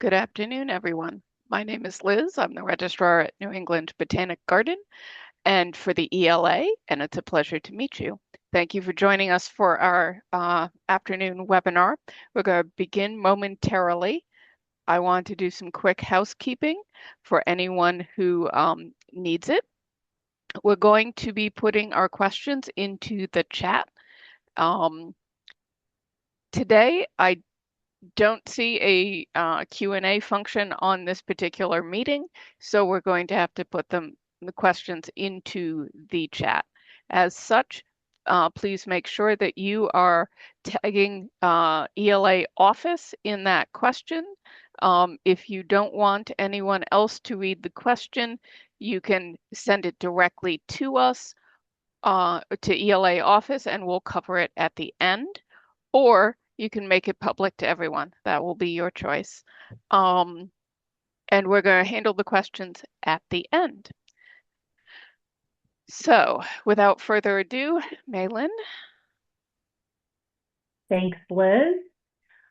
Good afternoon, everyone. My name is Liz. I'm the registrar at New England Botanic Garden and for the ELA, and it's a pleasure to meet you. Thank you for joining us for our afternoon webinar. We're going to begin momentarily. I want to do some quick housekeeping for anyone who needs it. We're going to be putting our questions into the chat. Today, I don't see a Q&A function on this particular meeting, so we're going to have to put the questions into the chat. As such, please make sure that you are tagging ELA office in that question. If you don't want anyone else to read the question, you can send it directly to us, to ELA office, and we'll cover it at the end. Or you can make it public to everyone. That will be your choice. And we're going to handle the questions at the end. So without further ado, Maylin. Thanks, Liz.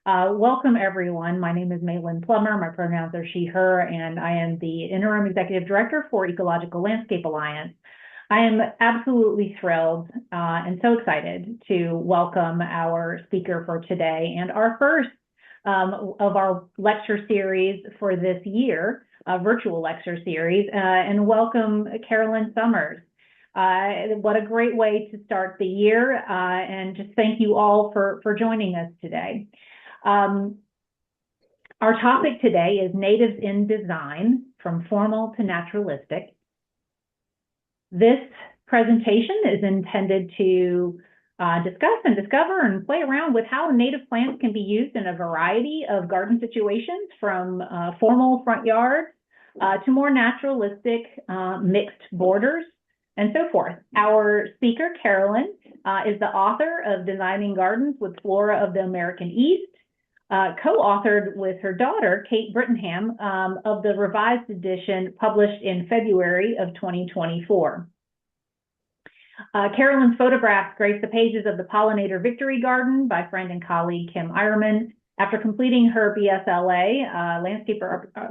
Welcome, everyone. My name is Maylin Plummer. My pronouns are she, her, and I am the Interim Executive Director for Ecological Landscape Alliance. I am absolutely thrilled and so excited to welcome our speaker for today and our first of our lecture series for this year, a virtual lecture series, and welcome Carolyn Summers. What a great way to start the year, and just thank you all for joining us today. Our topic today is Natives in Design, from Formal to Naturalistic. This presentation is intended to discuss and discover and play around with how native plants can be used in a variety of garden situations, from formal front yards to more naturalistic mixed borders, and so forth. Our speaker, Carolyn, is the author of Designing Gardens with Flora of the American East, co-authored with her daughter, Kate Brittenham, of the revised edition published in February of 2024. Carolyn's photographs grace the pages of the Pollinator Victory Garden by friend and colleague Kim Eierman. After completing her BSLA,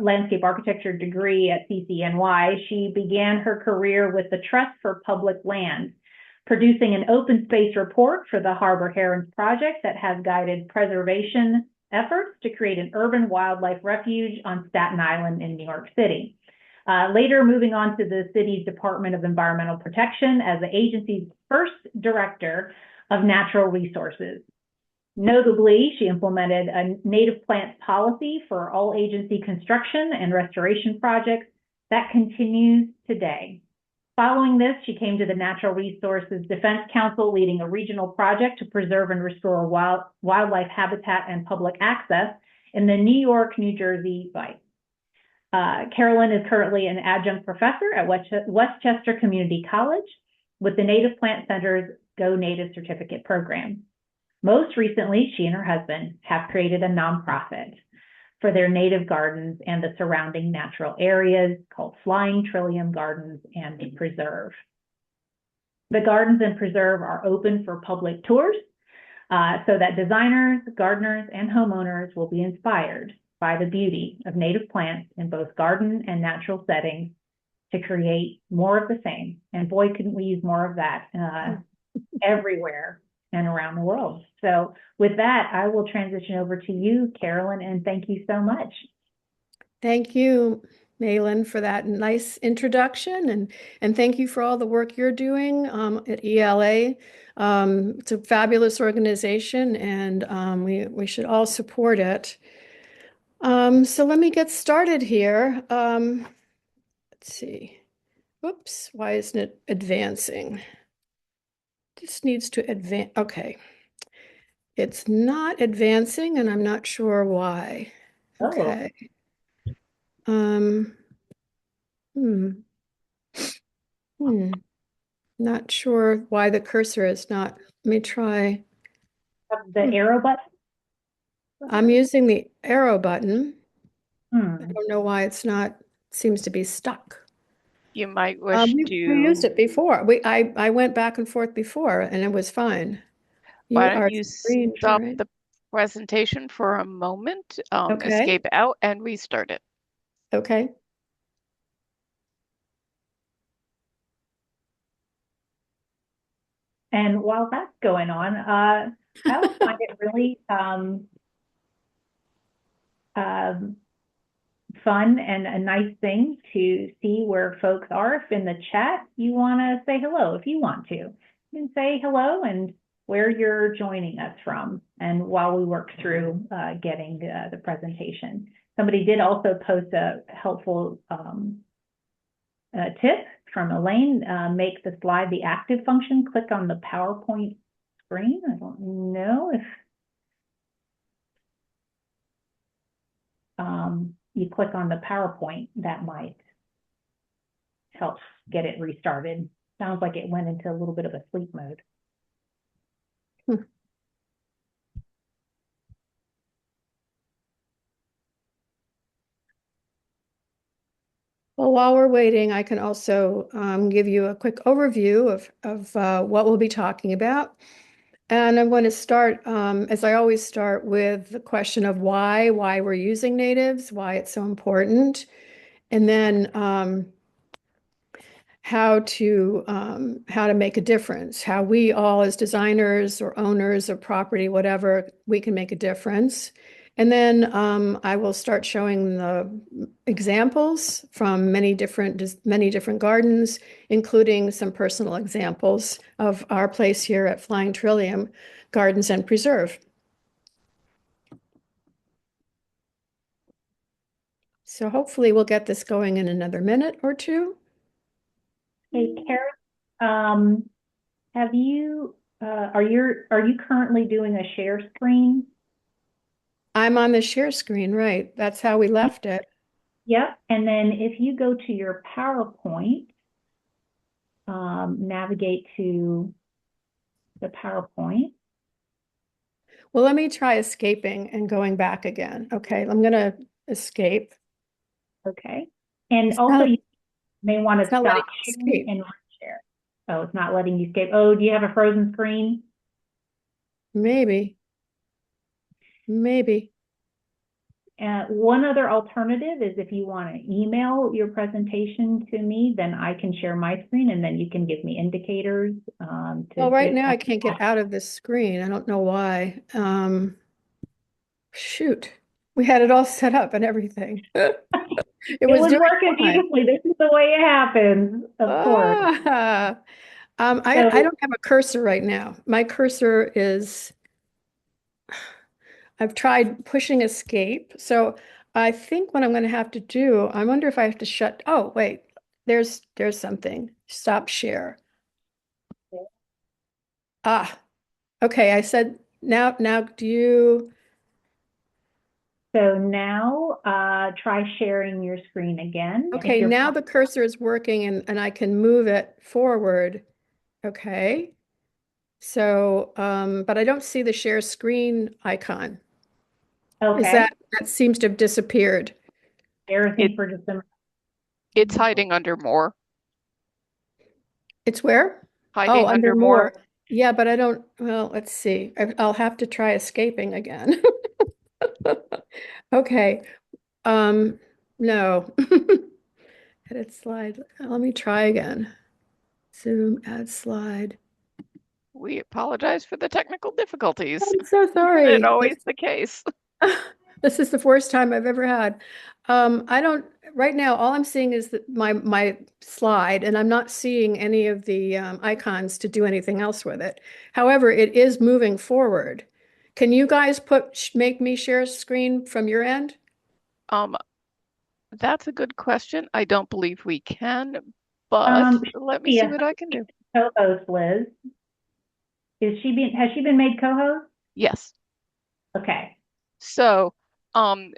landscape architecture degree at CCNY, she began her career with the Trust for Public Land, producing an open space report for the Harbor Herons Project that has guided preservation efforts to create an urban wildlife refuge on Staten Island in New York City. Later, moving on to the city's Department of Environmental Protection as the agency's first director of natural resources. Notably, she implemented a native plants policy for all agency construction and restoration projects that continues today. Following this, she came to the Natural Resources Defense Council, leading a regional project to preserve and restore wildlife habitat and public access in the New York-New Jersey Bight. Carolyn is currently an adjunct professor at Westchester Community College with the Native Plant Center's Go Native Certificate Program. Most recently, she and her husband have created a nonprofit for their native gardens and the surrounding natural areas called Flying Trillium Gardens and Preserve. The gardens and preserve are open for public tours so that designers, gardeners, and homeowners will be inspired by the beauty of native plants in both garden and natural settings to create more of the same. And boy, couldn't we use more of that everywhere and around the world. So with that, I will transition over to you, Carolyn, and thank you so much. Thank you, Maylin, for that nice introduction, and thank you for all the work you're doing at ELA. It's a fabulous organization, and we should all support it. So let me get started here. Let's see. Whoops, why isn't it advancing? This needs to advance. Okay. It's not advancing, and I'm not sure why. Okay. Not sure why the cursor is not. Let me try. The arrow button? I'm using the arrow button. I don't know why it's not, seems to be stuck. You might wish we to... used it before. I went back and forth before, and it was fine. Why don't you stop the presentation for a moment, Okay. escape out and restart it. Okay. And while that's going on, I always find it really um, fun and a nice thing to see where folks are. If in the chat you want to say hello, if you want to, you can say hello and where you're joining us from. And while we work through getting the presentation, somebody did also post a helpful tip from Elaine. Make the slide the active function. Click on the PowerPoint screen. I don't know if you click on the PowerPoint, that might help get it restarted. Sounds like it went into a little bit of a sleep mode. Hmm. Well, while we're waiting, I can also give you a quick overview of what we'll be talking about. And I'm going to start, as I always start, with the question of why we're using natives, why it's so important, and then how to make a difference, how we all as designers or owners of property, whatever, we can make a difference. And then I will start showing the examples from many different gardens, including some personal examples of our place here at Flying Trillium Gardens and Preserve. So hopefully we'll get this going in another minute or two. Hey, Karen, have you are you currently doing a share screen? I'm on the share screen, right? That's how we left it. Yep. And then if you go to your PowerPoint, navigate to the PowerPoint. Well, let me try escaping and going back again. Okay, I'm going to escape. Okay. And It's also not, you may want it's to not letting stop me sharing escape. and reshare. Oh, it's not letting you escape. Oh, do you have a frozen screen? Maybe, maybe. One other alternative is if you want to email your presentation to me, then I can share my screen and then you can give me indicators to Well, right get now some. I can't get out of this screen. I don't know why. Shoot, we had it all set up and everything. It It was was doing working fine. beautifully. This is the way it happens, of course. Ah, I So, don't have a cursor right now. My cursor is, I've tried pushing escape. So I think what I'm going to have to do, I wonder if I have to shut, oh, wait, there's something. Stop share. Ah, okay. I said, now do you, so now try sharing your screen again. If okay, you're, now the cursor is working and I can move it forward. Okay. So, but I don't see the share screen icon. Is okay, that seems to have disappeared? bear with It me for just a it's minute. hiding under more, It's where? Oh, hiding under under more. more. Yeah, but I don't, well, let's see. I'll have to try escaping again. Okay. Um, no. Edit slide. Let me try again. Zoom, add slide. We apologize for the technical difficulties. I'm so It's sorry. always the case. This is the worst time I've ever had. I don't, right now, all I'm seeing is that my slide, and I'm not seeing any of the icons to do anything else with it. However, it is moving forward. Can you guys make me share screen from your end? Um, that's a good question. I don't believe we can, but let me see Yeah, what I can do. co-host Liz. Has she been made co-host? Yes. Okay. So, um,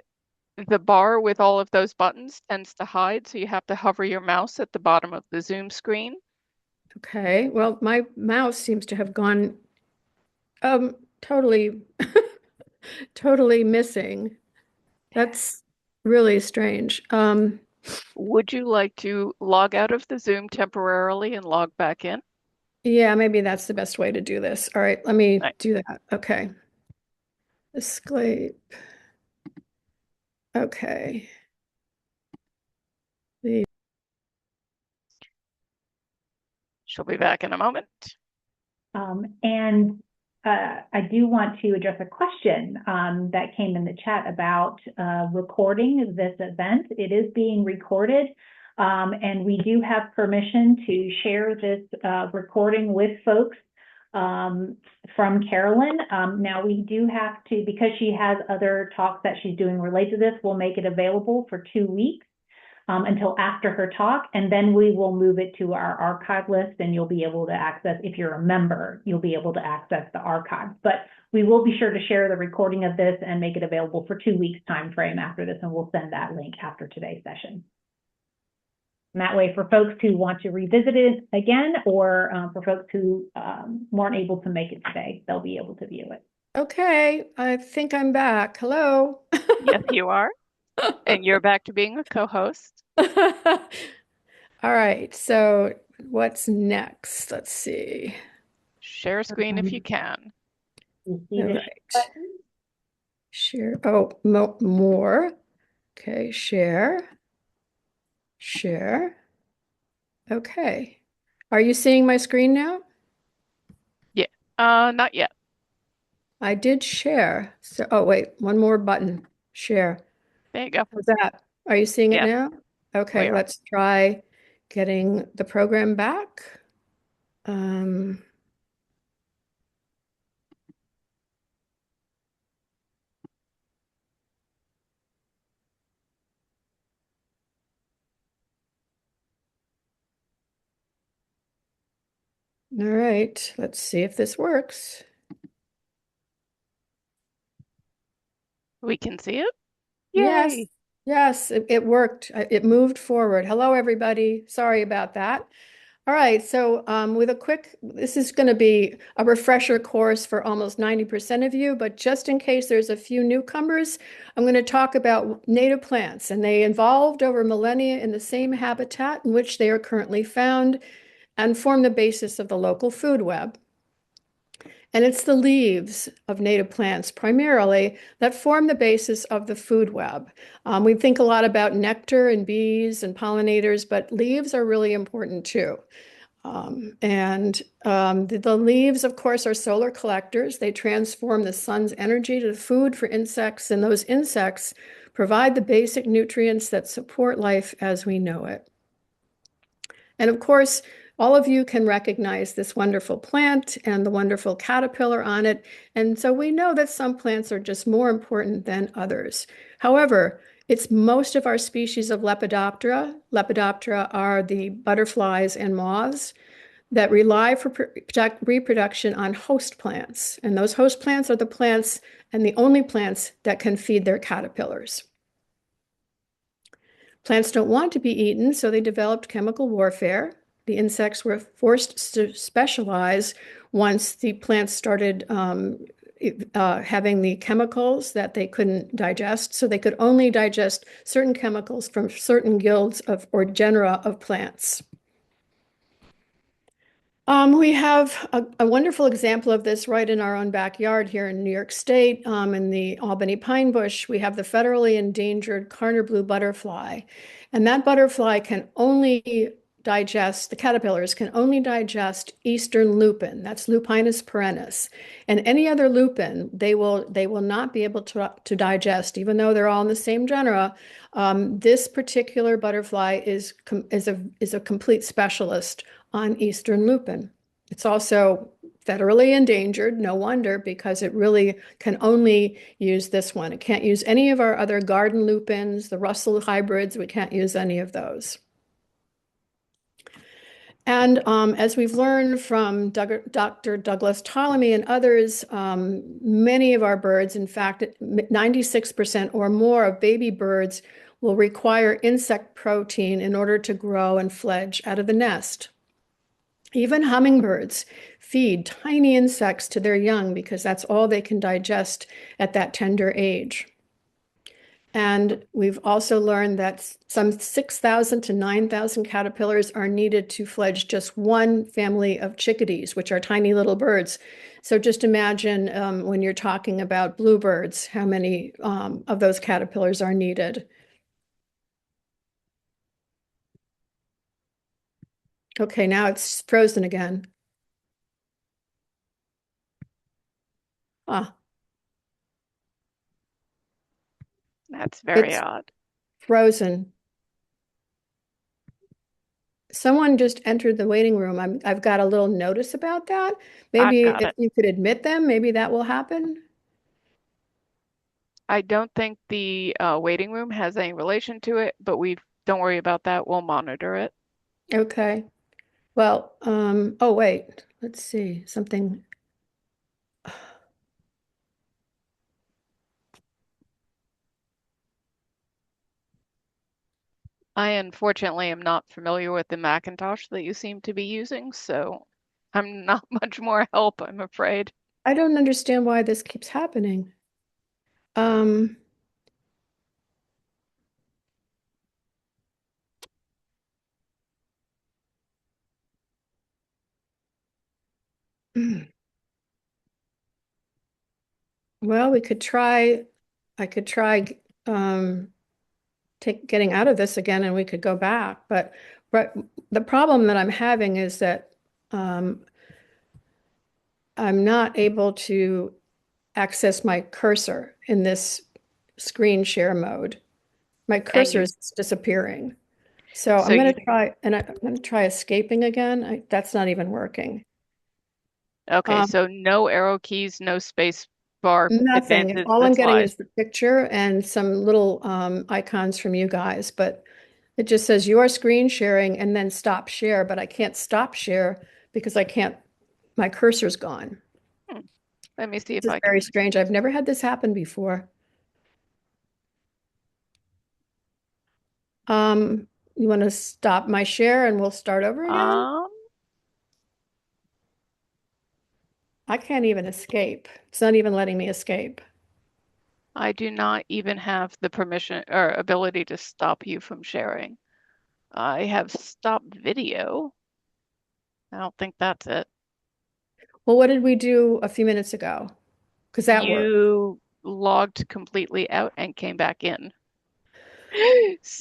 the bar with all of those buttons tends to hide, so you have to hover your mouse at the bottom of the Zoom screen. Okay, well, my mouse seems to have gone totally totally missing. That's really strange. Would you like to log out of the Zoom temporarily and log back in? Yeah, maybe that's the best way to do this. All right, let me Right. do that. Okay. Escape. Okay. The She'll be back in a moment. And I do want to address a question that came in the chat about recording this event. It is being recorded, and we do have permission to share this recording with folks from Carolyn. Now we do have to, because she has other talks that she's doing related to this, we'll make it available for 2 weeks. Until after her talk, and then we will move it to our archive list, and you'll be able to access, if you're a member, you'll be able to access the archive. But we will be sure to share the recording of this and make it available for 2 weeks time frame after this, and we'll send that link after today's session. And that way, for folks who want to revisit it again, or for folks who weren't able to make it today, they'll be able to view it. Okay, I think I'm back. Hello. Yes, you are. And you're back to being a co-host. All right, so what's next? Let's see. Share screen if you can. You see All the right. button? Share. Oh, more. Okay, share. Share. Okay. Are you seeing my screen now? Yeah. Not yet. I did share. So, oh, wait, one more button. Share. There you go. How's that? Are you seeing it Yes, now? we Okay, are. let's try getting the program back. Um, all right, let's see if this works. We can see it. Yes, Yay. yes, it worked. It moved forward. Hello, everybody. Sorry about that. All right, so with a quick, this is going to be a refresher course for almost 90% of you, but just in case there's a few newcomers, I'm going to talk about native plants, and they evolved over millennia in the same habitat in which they are currently found and form the basis of the local food web. And it's the leaves of native plants primarily that form the basis of the food web. We think a lot about nectar and bees and pollinators, but leaves are really important too. The leaves, of course, are solar collectors. They transform the sun's energy to food for insects, and those insects provide the basic nutrients that support life as we know it. And of course, all of you can recognize this wonderful plant and the wonderful caterpillar on it. And so we know that some plants are just more important than others. However, it's most of our species of Lepidoptera. Lepidoptera are the butterflies and moths that rely for reproduction on host plants. And those host plants are the plants and the only plants that can feed their caterpillars. Plants don't want to be eaten, so they developed chemical warfare. The insects were forced to specialize once the plants started having the chemicals that they couldn't digest. So they could only digest certain chemicals from certain guilds of or genera of plants. We have a wonderful example of this right in our own backyard here in New York State, in the Albany pine bush. We have the federally endangered Carner blue butterfly, and that butterfly can only digest, the caterpillars can only digest eastern lupin, that's Lupinus perennis, and any other lupin they will not be able to digest, even though they're all in the same genera. This particular butterfly is a complete specialist on eastern lupin. It's also federally endangered, no wonder, because it really can only use this one. It can't use any of our other garden lupins, the Russell hybrids, we can't use any of those. And as we've learned from Dr. Douglas Ptolemy and others, many of our birds, in fact, 96% or more of baby birds will require insect protein in order to grow and fledge out of the nest. Even hummingbirds feed tiny insects to their young because that's all they can digest at that tender age. And we've also learned that some 6,000 to 9,000 caterpillars are needed to fledge just one family of chickadees, which are tiny little birds. So just imagine when you're talking about bluebirds, how many of those caterpillars are needed. Okay, now it's frozen again. Ah, That's very it's odd. frozen. Someone just entered the waiting room. I've got a little notice about that. I've Maybe got if it. you could admit them, maybe that will happen. I don't think the waiting room has any relation to it, but we don't worry about that. We'll monitor it. Okay. Well, oh wait, let's see, something. I unfortunately am not familiar with the Macintosh that you seem to be using, so I'm not much more help, I'm afraid. I don't understand why this keeps happening. Um, well, I could try um getting out of this again and we could go back, but the problem that I'm having is that um I'm not able to access my cursor in this screen share mode. My And cursor you, is disappearing. So so I'm going you, to try, and I'm going to try escaping again. That's not even working. okay, Um, so no arrow keys, no space bar Nothing. advances All the I'm getting slide. is the picture and some little icons from you guys, but it just says your screen sharing and then stop share, but I can't stop share because I can't, my cursor's gone. Hmm, let me see if This is I very can. strange. I've never had this happen before. Um, you want to stop my share and we'll start over again? Um, I can't even escape. It's not even letting me escape. I do not even have the permission or ability to stop you from sharing. I have stopped video. I don't think that's it. Well, what did we do a few minutes ago? Because that worked. You logged completely out and came back in.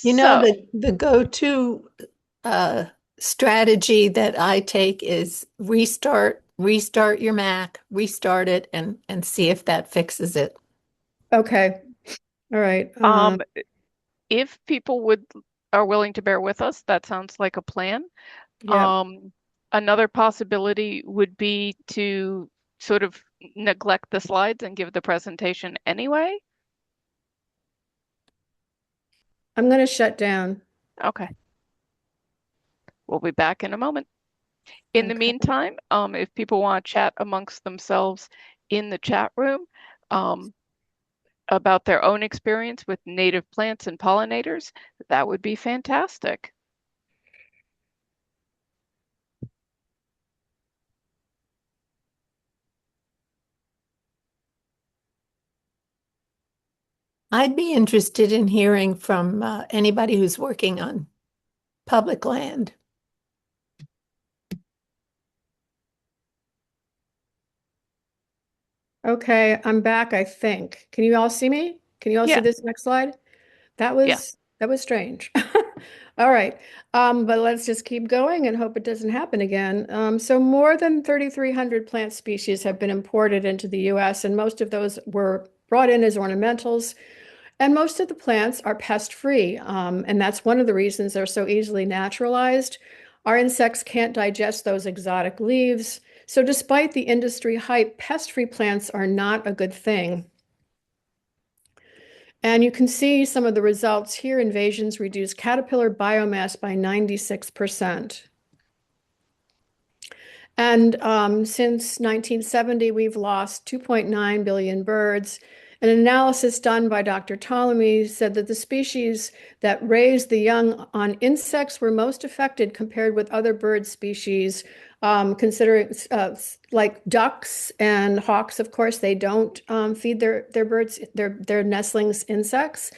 You know, So, the go-to uh, strategy that I take is restart your Mac, restart it, and see if that fixes it. Okay. All right. um, if people would are willing to bear with us, that sounds like a plan. Yeah. Um, Another possibility would be to sort of neglect the slides and give the presentation anyway. I'm going to shut down. Okay, we'll be back in a moment. In the Okay. meantime, if people want to chat amongst themselves in the chat room, um, about their own experience with native plants and pollinators, that would be fantastic. I'd be interested in hearing from anybody who's working on public land. Okay. I'm back, I think. Can you all see me? Can you all see Yeah, this next slide? yeah. That was strange. All right. But let's just keep going and hope it doesn't happen again. So more than 3,300 plant species have been imported into the US, and most of those were brought in as ornamentals. And most of the plants are pest-free, and that's one of the reasons they're so easily naturalized. Our insects can't digest those exotic leaves. So despite the industry hype, pest-free plants are not a good thing. And you can see some of the results here. Invasions reduce caterpillar biomass by 96%. And since 1970, we've lost 2.9 billion birds. An analysis done by Dr. Ptolemy said that the species that raised the young on insects were most affected compared with other bird species, considering like ducks and hawks, of course, they don't feed their birds, their nestlings insects.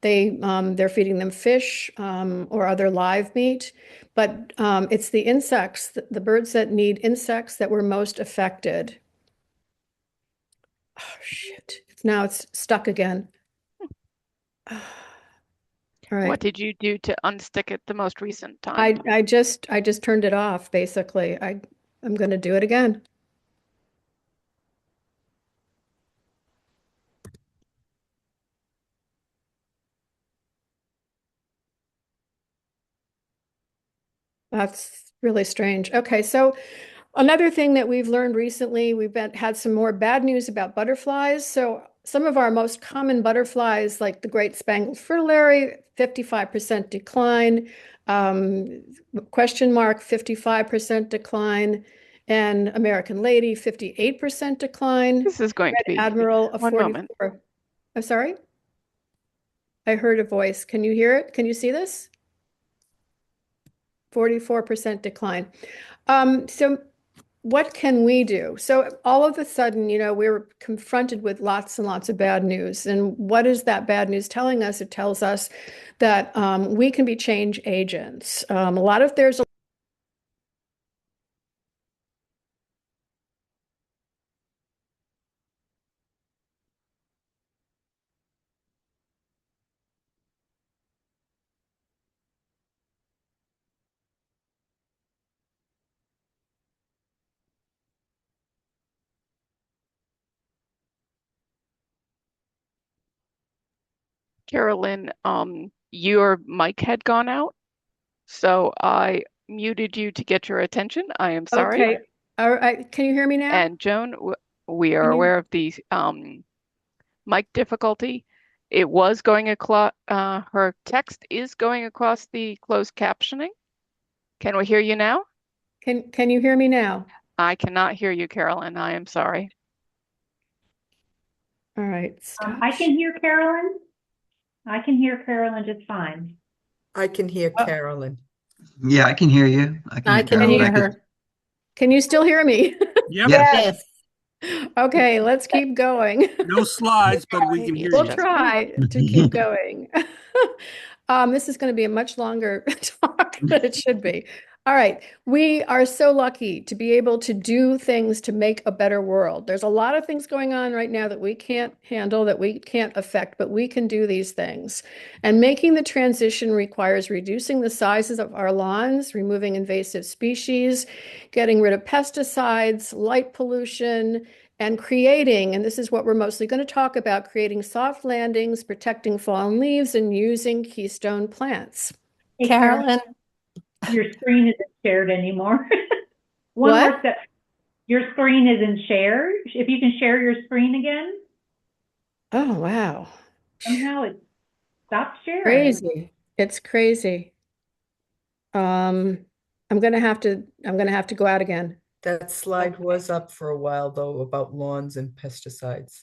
They're feeding them fish or other live meat, but it's the insects, the birds that need insects that were most affected. Oh, shit. It's stuck again. All What right. did you do to unstick it the most recent time? I just turned it off, basically. I'm going to do it again. That's really strange. Okay, so another thing that we've learned recently, had some more bad news about butterflies. So some of our most common butterflies, like the great spangled fritillary, 55% decline, um, question mark, 55% decline, and American lady, 58% decline. This is going to Red be admiral, a one moment. 44. I'm sorry? I heard a voice. Can you hear it? Can you see this? 44% decline. So what can we do? So all of a sudden, we were confronted with lots and lots of bad news. And what is that bad news telling us? It tells us that we can be change agents. There's a Carolyn, your mic had gone out, so I muted you to get your attention. I am sorry. Okay. All right. Can you hear me now? And Joan, we are Can you? aware of the mic difficulty. It was going across, her text is going across the closed captioning. Can we hear you now? Can you hear me now? I cannot hear you, Carolyn. I am sorry. All right. Stop. I can hear Carolyn. I can hear Carolyn just fine. I can hear Oh, Carolyn. Yeah, I can hear you. I can I hear can Carolyn. hear I could, her. can you still hear me? Yep, yeah. Yes. Okay, let's keep going. no slides, but we can Maybe hear it's We'll you. just me. try to keep going. This is going to be a much longer talk than it should be. All right. We are so lucky to be able to do things to make a better world. There's a lot of things going on right now that we can't handle, that we can't affect, but we can do these things. And making the transition requires reducing the sizes of our lawns, removing invasive species, getting rid of pesticides, light pollution, and creating, and this is what we're mostly going to talk about, creating soft landings, protecting fallen leaves, and using keystone plants. Hey, Carolyn, your screen isn't shared anymore. One What? more step. Your screen isn't shared. If you can share your screen again, Oh, wow. somehow it stopped sharing. Crazy. It's crazy. Um, I'm gonna have to go out again. That slide was up for a while, though, about lawns and pesticides.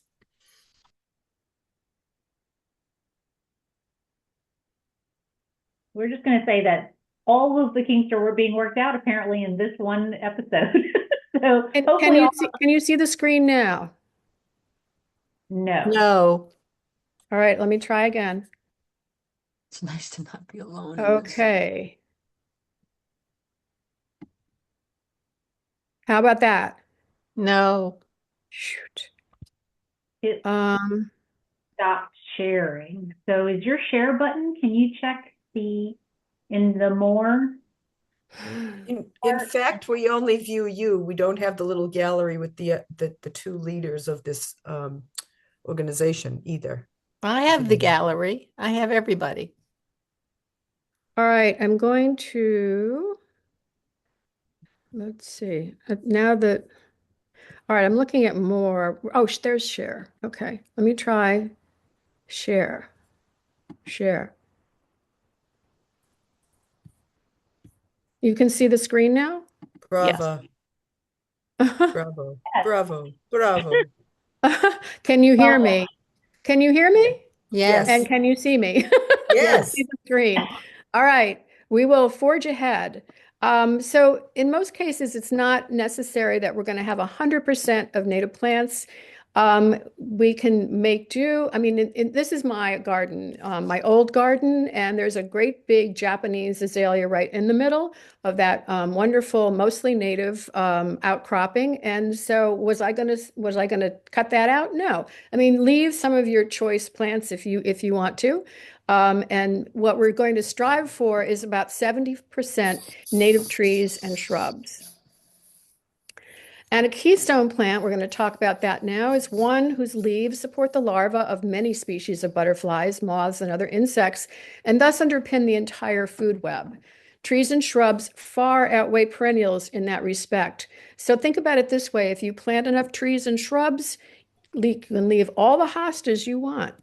We're just going to say that all of the kinks are being worked out apparently in this one episode. So And hopefully can you see the screen now? no. no. All right, let me try again. It's nice to not be alone in this. Okay. How about that? No. Shoot. It Um, stopped sharing. So is your share button? Can you check in the more? In fact, we only view you. We don't have the little gallery with the two leaders of this organization either. I have the gallery. I have everybody. all right, I'm going to, let's see. Now that, all right, I'm looking at more. Oh, there's share. Okay, let me try share. Share. You can see the screen now? Bravo, bravo, bravo, bravo. Can you hear me? Can you hear me? Yes. And can you see me? Yes. See the screen. All right, we will forge ahead. So in most cases, it's not necessary that we're going to have 100% of native plants. We can make do. I mean, this is my garden, my old garden, and there's a great big Japanese azalea right in the middle of that wonderful, mostly native outcropping. And so, was I gonna cut that out? No. I mean, leave some of your choice plants if you want to. And what we're going to strive for is about 70% native trees and shrubs. And a keystone plant, we're going to talk about that now, is one whose leaves support the larvae of many species of butterflies, moths, and other insects, and thus underpin the entire food web. Trees and shrubs far outweigh perennials in that respect. So think about it this way: if you plant enough trees and shrubs, you can leave all the hostas you want.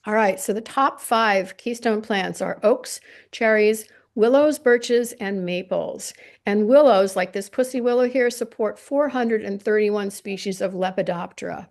All right, so the top 5 keystone plants are oaks, cherries, willows, birches, and maples. And willows, like this pussy willow here, support 431 species of Lepidoptera.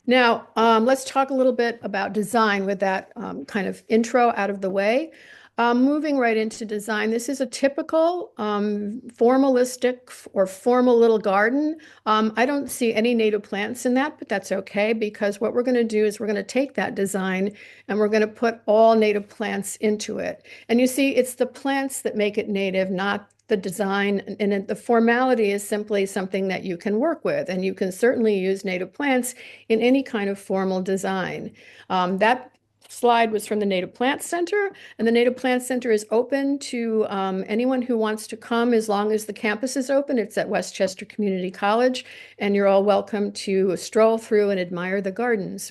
Now, let's talk a little bit about design with that kind of intro out of the way. Moving right into design, this is a typical formalistic or formal little garden. I don't see any native plants in that, but that's okay, because what we're going to do is we're going to take that design and we're going to put all native plants into it. And you see, it's the plants that make it native, not the design. And the formality is simply something that you can work with. And you can certainly use native plants in any kind of formal design. That slide was from the Native Plant Center, and the Native Plant Center is open to anyone who wants to come as long as the campus is open. It's at Westchester Community College, and you're all welcome to stroll through and admire the gardens.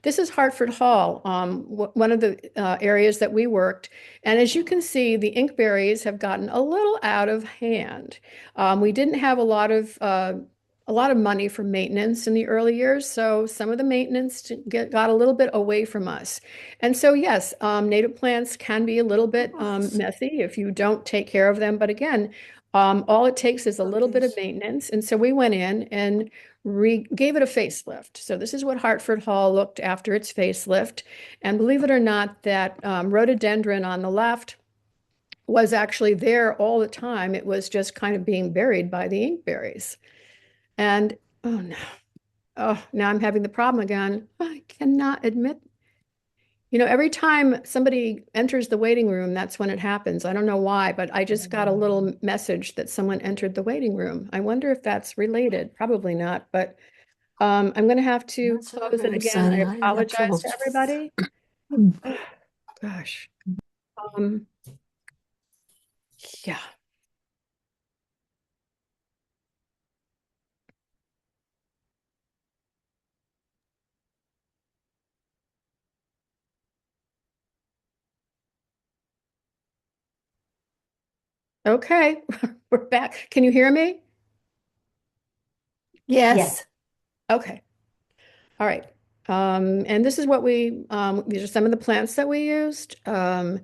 This is Hartford Hall, one of the areas that we worked. And as you can see, the inkberries have gotten a little out of hand. We didn't have a lot of money for maintenance in the early years, so some of the maintenance got a little bit away from us. And so, yes, native plants can be a little bit messy if you don't take care of them. But again, all it takes is a little bit of maintenance. And so we went in and gave it a facelift. So this is what Hartford Hall looked after its facelift. And believe it or not, that rhododendron on the left was actually there all the time. It was just kind of being buried by the inkberries. And oh no, oh, now I'm having the problem again. I cannot admit. Every time somebody enters the waiting room, that's when it happens. I don't know why, but I just got a little message that someone entered the waiting room. I wonder if that's related. Probably not, but I'm going to have to close it again. I apologize to everybody. Oh, gosh. Yeah. Okay, we're back. Can you hear me? Yes. Okay. All right. And this is what these are some of the plants that we used. And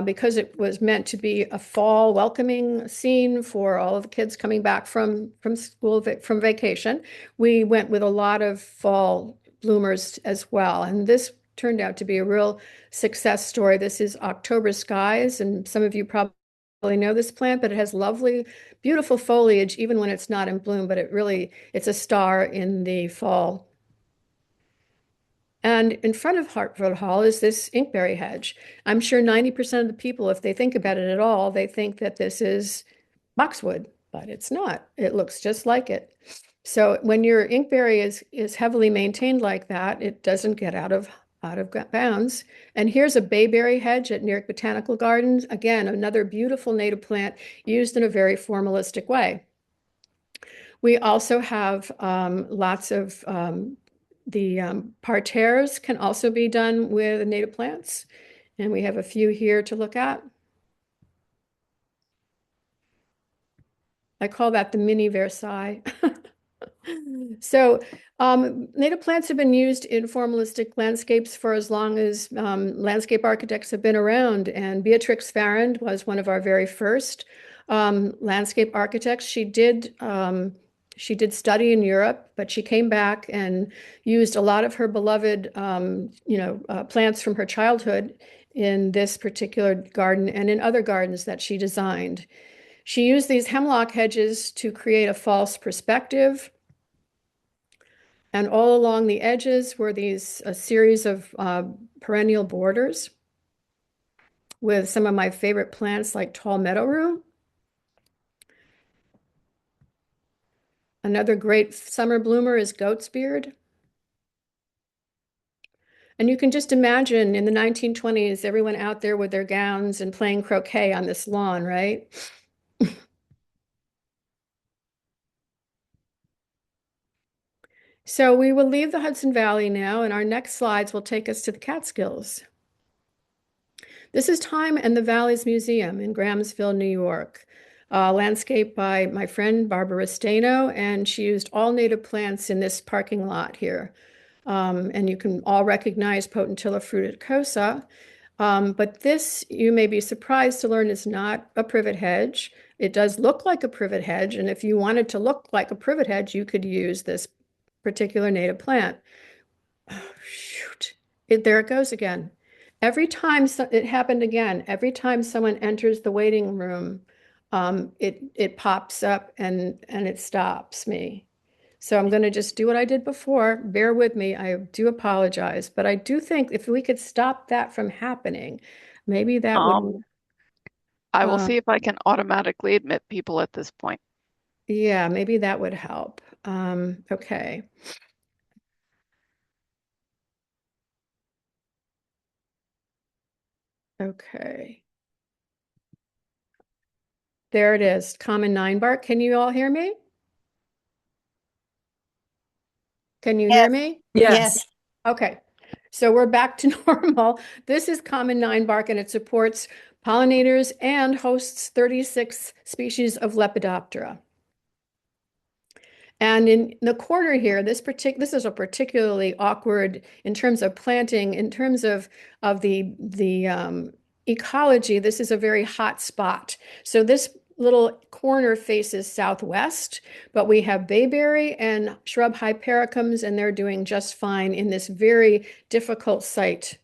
because it was meant to be a fall welcoming scene for all of the kids coming back from school, from vacation, we went with a lot of fall bloomers as well. And this turned out to be a real success story. This is October Skies, and some of you probably know this plant, but it has lovely, beautiful foliage even when it's not in bloom, but it's a star in the fall. And in front of Hartford Hall is this inkberry hedge. I'm sure 90% of the people, if they think about it at all, they think that this is boxwood, but it's not. It looks just like it. So when your inkberry is heavily maintained like that, it doesn't get out of bounds. And here's a bayberry hedge at Newark Botanical Gardens. Again, another beautiful native plant used in a very formalistic way. We also have lots of the parterres can also be done with native plants. And we have a few here to look at. I call that the mini Versailles. So native plants have been used in formalistic landscapes for as long as landscape architects have been around. And Beatrix Farrand was one of our very first landscape architects. She did study in Europe, but she came back and used a lot of her beloved plants from her childhood in this particular garden and in other gardens that she designed. She used these hemlock hedges to create a false perspective. And all along the edges were a series of perennial borders with some of my favorite plants like tall meadow rue. Another great summer bloomer is goat's beard. And you can just imagine in the 1920s, everyone out there with their gowns and playing croquet on this lawn, right? So we will leave the Hudson Valley now, and our next slides will take us to the Catskills. This is Time and the Valleys Museum in Grahamsville, New York. Landscape by my friend Barbara Stano, and she used all native plants in this parking lot here. And you can all recognize Potentilla fruticosa. But this, you may be surprised to learn, is not a privet hedge. It does look like a privet hedge, and if you wanted to look like a privet hedge, you could use this particular native plant. Oh, shoot. There it goes again. Every time it happened again, every time someone enters the waiting room, it pops up and it stops me. So I'm going to just do what I did before. Bear with me. I do apologize, but I do think if we could stop that from happening, maybe that would. I will see if I can automatically admit people at this point. Yeah, maybe that would help. Okay. Okay. There it is, common nine bark. Can you all hear me? Can you hear me? Yes. Okay. So we're back to normal. This is common nine bark, and it supports pollinators and hosts 36 species of Lepidoptera. And in the corner here, this is a particularly awkward in terms of planting, in terms of the ecology. This is a very hot spot. So this little corner faces southwest, but we have bayberry and shrub hypericums, and they're doing just fine in this very difficult site.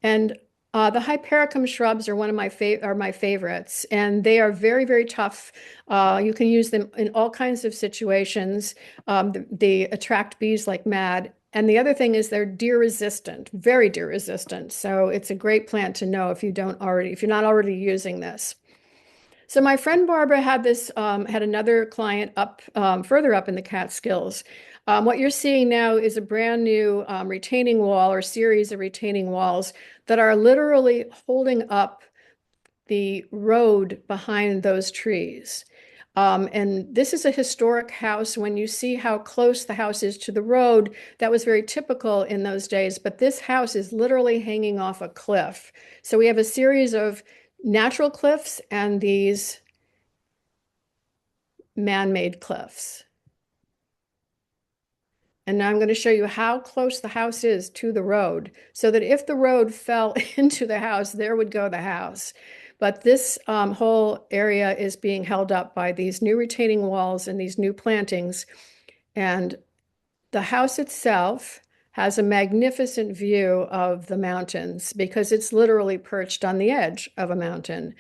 And the hypericum shrubs are one of my favorites, and they are very, very tough. You can use them in all kinds of situations. They attract bees like mad. And the other thing is they're deer resistant, very deer resistant. So it's a great plant to know if you're not already using this. So my friend Barbara had another client further up in the Catskills. What you're seeing now is a brand new retaining wall or series of retaining walls that are literally holding up the road behind those trees. And this is a historic house. When you see how close the house is to the road, that was very typical in those days. But this house is literally hanging off a cliff. So we have a series of natural cliffs and these man-made cliffs. And now I'm going to show you how close the house is to the road, so that if the road fell into the house, there would go the house. But this whole area is being held up by these new retaining walls and these new plantings. And the house itself has a magnificent view of the mountains because it's literally perched on the edge of a mountain.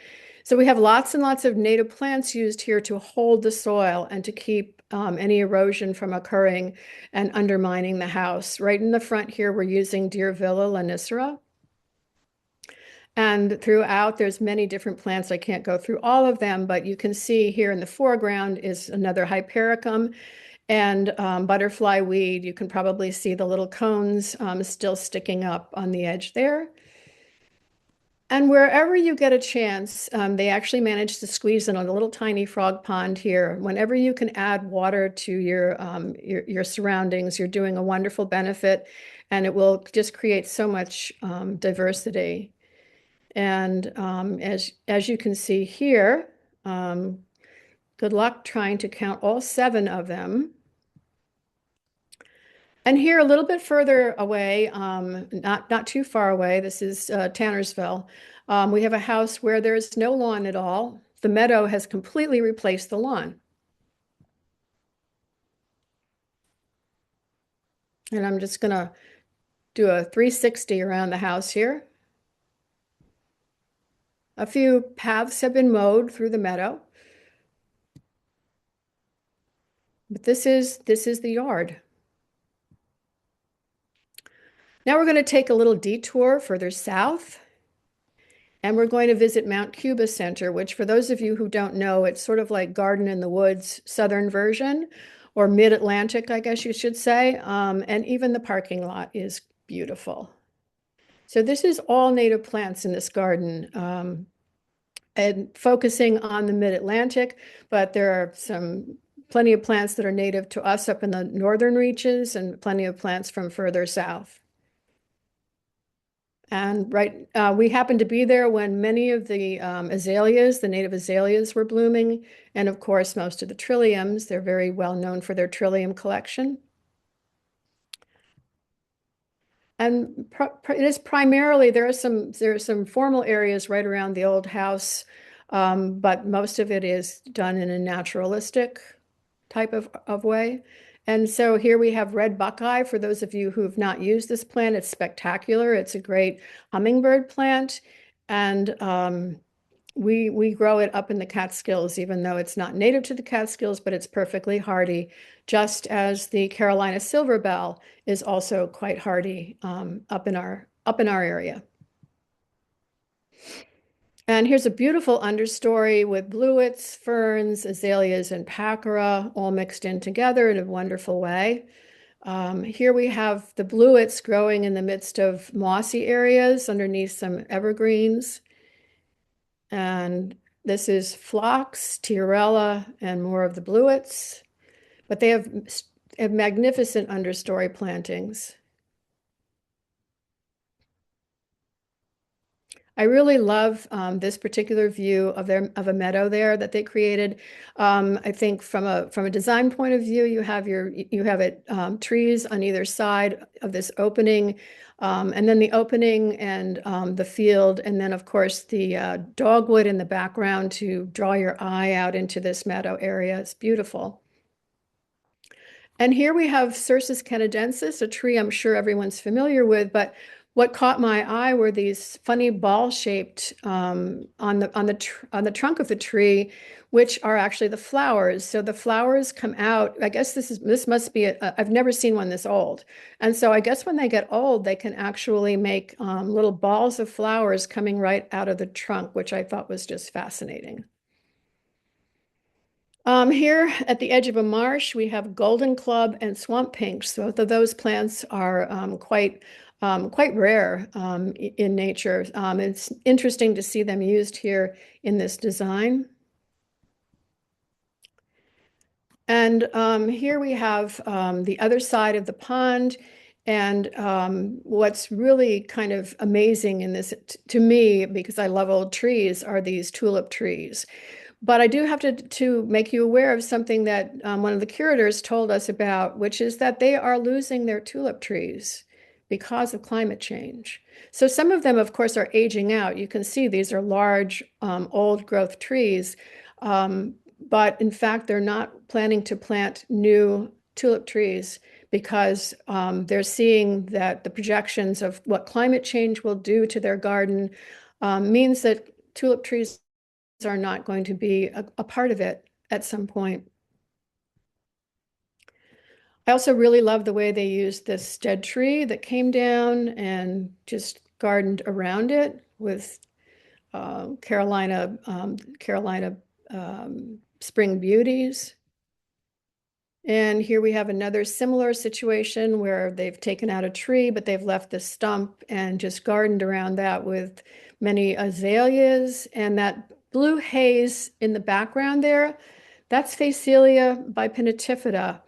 So we have lots and lots of native plants used here to hold the soil and to keep any erosion from occurring and undermining the house. Right in the front here, we're using Deervilla lanicera. And throughout, there's many different plants. I can't go through all of them, but you can see here in the foreground is another hypericum and butterfly weed. You can probably see the little cones still sticking up on the edge there. And wherever you get a chance, they actually managed to squeeze in a little tiny frog pond here. Whenever you can add water to your surroundings, you're doing a wonderful benefit, and it will just create so much diversity. And as you can see here, good luck trying to count all 7 of them. And here a little bit further away, not too far away, this is Tannersville. We have a house where there's no lawn at all. The meadow has completely replaced the lawn. And I'm just going to do a 360 around the house here. A few paths have been mowed through the meadow. But this is the yard. Now we're going to take a little detour further south, and we're going to visit Mount Cuba Center, which for those of you who don't know, it's sort of like Garden in the Woods southern version, or mid-Atlantic, I guess you should say. And even the parking lot is beautiful. So this is all native plants in this garden, and focusing on the mid-Atlantic, but there are plenty of plants that are native to us up in the northern reaches and plenty of plants from further south. And we happened to be there when many of the azaleas, the native azaleas, were blooming. And of course, most of the trilliums, they're very well known for their trillium collection. And it is primarily, there are some formal areas right around the old house, but most of it is done in a naturalistic type of way. And so here we have red buckeye. For those of you who have not used this plant, it's spectacular. It's a great hummingbird plant. And we grow it up in the Catskills, even though it's not native to the Catskills, but it's perfectly hardy, just as the Carolina silver bell is also quite hardy up in our area. And here's a beautiful understory with bluets, ferns, azaleas, and pachyra all mixed in together in a wonderful way. Here we have the bluets growing in the midst of mossy areas underneath some evergreens. And this is phlox, tiarella, and more of the bluets. But they have magnificent understory plantings. I really love this particular view of a meadow there that they created. I think from a design point of view, you have trees on either side of this opening, and then the opening and the field, and then of course the dogwood in the background to draw your eye out into this meadow area. It's beautiful. And here we have Cercis canadensis, a tree I'm sure everyone's familiar with, but what caught my eye were these funny ball-shaped on the trunk of the tree, which are actually the flowers. So the flowers come out. I guess this must be I've never seen one this old, and so I guess when they get old, they can actually make little balls of flowers coming right out of the trunk, which I thought was just fascinating. Here at the edge of a marsh, we have golden club and swamp pinks. Both of those plants are quite rare in nature. It's interesting to see them used here in this design. And here we have the other side of the pond. And what's really kind of amazing in this, to me, because I love old trees, are these tulip trees. But I do have to make you aware of something that one of the curators told us about, which is that they are losing their tulip trees because of climate change. So some of them, of course, are aging out. You can see these are large, old growth trees, but in fact, they're not planning to plant new tulip trees because they're seeing that the projections of what climate change will do to their garden means that tulip trees are not going to be a part of it at some point. I also really love the way they used this dead tree that came down and just gardened around it with Carolina spring beauties. And here we have another similar situation where they've taken out a tree, but they've left the stump and just gardened around that with many azaleas. And that blue haze in the background there, that's Phacelia bipinnatifida.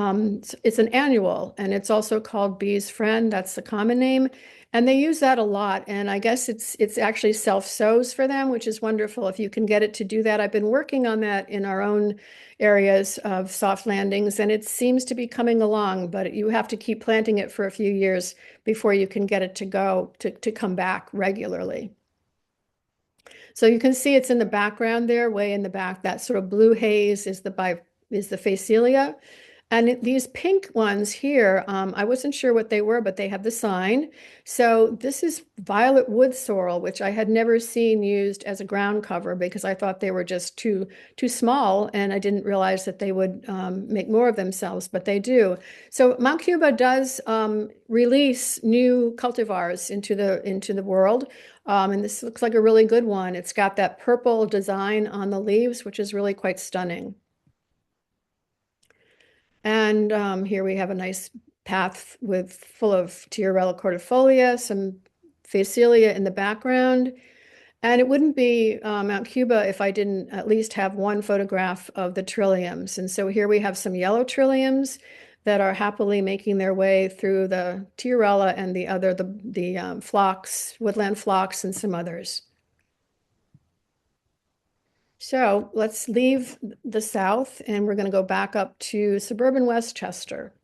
It's an annual, and it's also called bee's friend. That's the common name. And they use that a lot. And I guess it's actually self-sows for them, which is wonderful if you can get it to do that. I've been working on that in our own areas of soft landings, and it seems to be coming along, but you have to keep planting it for a few years before you can get it to come back regularly. So you can see it's in the background there, way in the back. That sort of blue haze is the Phacelia. And these pink ones here, I wasn't sure what they were, but they have the sign. So this is violet wood sorrel, which I had never seen used as a ground cover because I thought they were just too small, and I didn't realize that they would make more of themselves, but they do. So Mount Cuba does release new cultivars into the world. And this looks like a really good one. It's got that purple design on the leaves, which is really quite stunning. And here we have a nice path full of Tiarella cordifolia, some Phacelia in the background. And it wouldn't be Mount Cuba if I didn't at least have one photograph of the trilliums. And so here we have some yellow trilliums that are happily making their way through the Tiarella and the phlox, woodland phlox, and some others. So let's leave the south and we're going to go back up to suburban Westchester.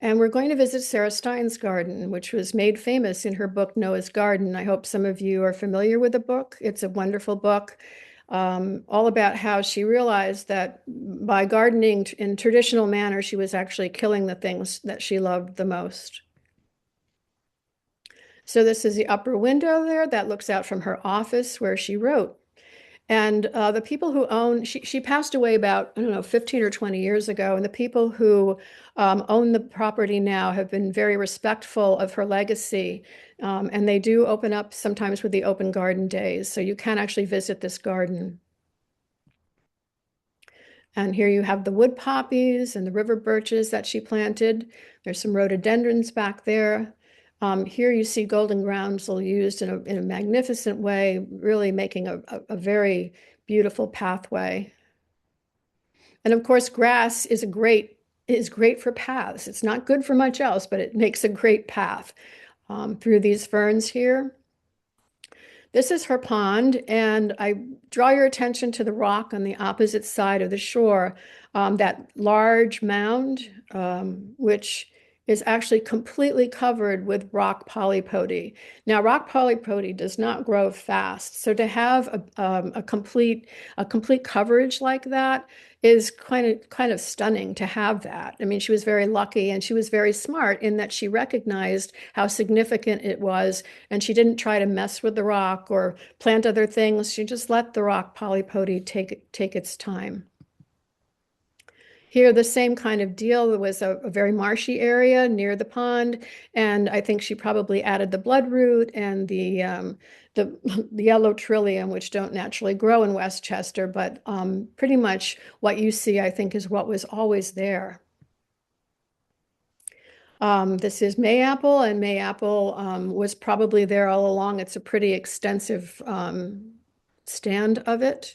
And we're going to visit Sarah Stein's garden, which was made famous in her book, Noah's Garden. I hope some of you are familiar with the book. It's a wonderful book, all about how she realized that by gardening in traditional manner, she was actually killing the things that she loved the most. So this is the upper window there that looks out from her office where she wrote. And the people who own, she passed away about, I don't know, 15 or 20 years ago. And the people who own the property now have been very respectful of her legacy. And they do open up sometimes with the open garden days. So you can actually visit this garden. And here you have the wood poppies and the river birches that she planted. There's some rhododendrons back there. Here you see golden groundsel used in a magnificent way, really making a very beautiful pathway. And of course, grass is great for paths. It's not good for much else, but it makes a great path through these ferns here. This is her pond, and I draw your attention to the rock on the opposite side of the shore, that large mound, which is actually completely covered with rock polypody. Now, rock polypody does not grow fast, so to have a complete coverage like that is kind of stunning to have that. I mean, she was very lucky, and she was very smart in that she recognized how significant it was, and she didn't try to mess with the rock or plant other things. She just let the rock polypody take its time. Here, the same kind of deal. There was a very marshy area near the pond, and I think she probably added the bloodroot and the yellow trillium, which don't naturally grow in Westchester, but pretty much what you see, I think, is what was always there. This is mayapple, and mayapple was probably there all along. It's a pretty extensive stand of it.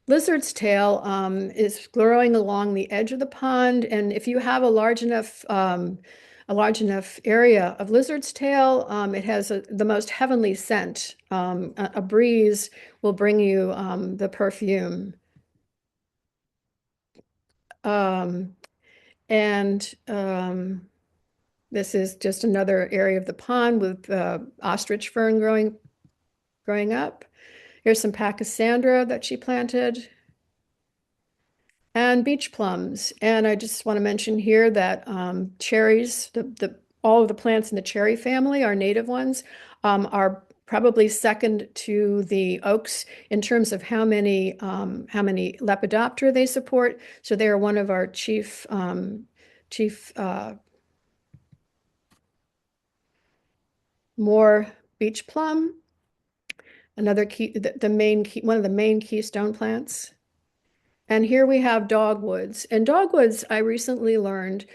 Lizard's tail is growing along the edge of the pond, and if you have a large enough area of lizard's tail, it has the most heavenly scent. A breeze will bring you the perfume. This is just another area of the pond with ostrich fern growing up. Here's some pachysandra that she planted, and beach plums. And I just want to mention here that cherries, all of the plants in the cherry family are native ones, are probably second to the oaks in terms of how many Lepidoptera they support. So they are one of our chief more beach plum. Another key, one of the main keystone plants. And here we have dogwoods. And dogwoods, I recently learned,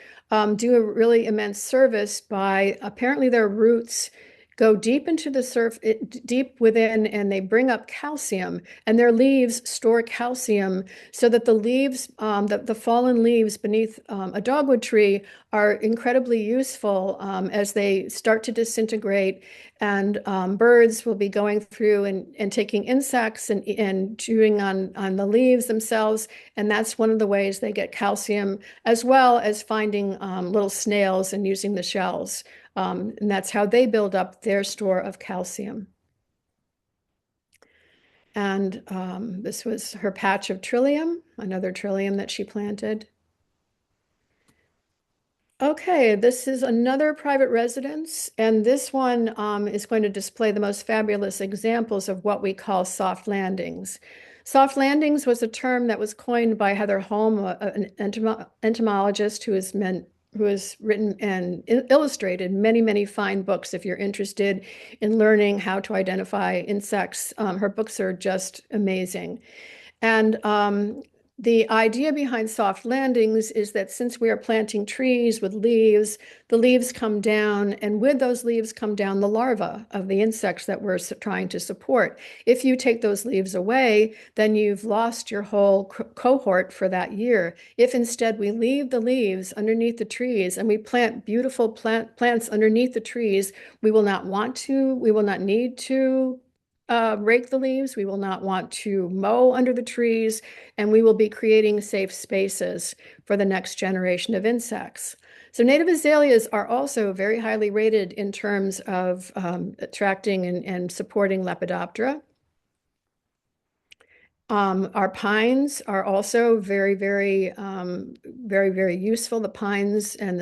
do a really immense service by apparently their roots go deep into the deep within, and they bring up calcium, and their leaves store calcium so that the leaves, the fallen leaves beneath a dogwood tree are incredibly useful as they start to disintegrate, and birds will be going through and taking insects and chewing on the leaves themselves, and that's one of the ways they get calcium, as well as finding little snails and using the shells. And that's how they build up their store of calcium. And this was her patch of Trillium, another Trillium that she planted. Okay, this is another private residence, and this one is going to display the most fabulous examples of what we call soft landings. Soft landings was a term that was coined by Heather Holm, an entomologist who has written and illustrated many, many fine books. If you're interested in learning how to identify insects, her books are just amazing. And the idea behind soft landings is that since we are planting trees with leaves, the leaves come down, and with those leaves come down the larvae of the insects that we're trying to support. If you take those leaves away, then you've lost your whole cohort for that year. If instead we leave the leaves underneath the trees and we plant beautiful plants underneath the trees, we will not need to rake the leaves. We will not want to mow under the trees, and we will be creating safe spaces for the next generation of insects. So native azaleas are also very highly rated in terms of attracting and supporting Lepidoptera. Our pines are also very, very, very useful. The pines and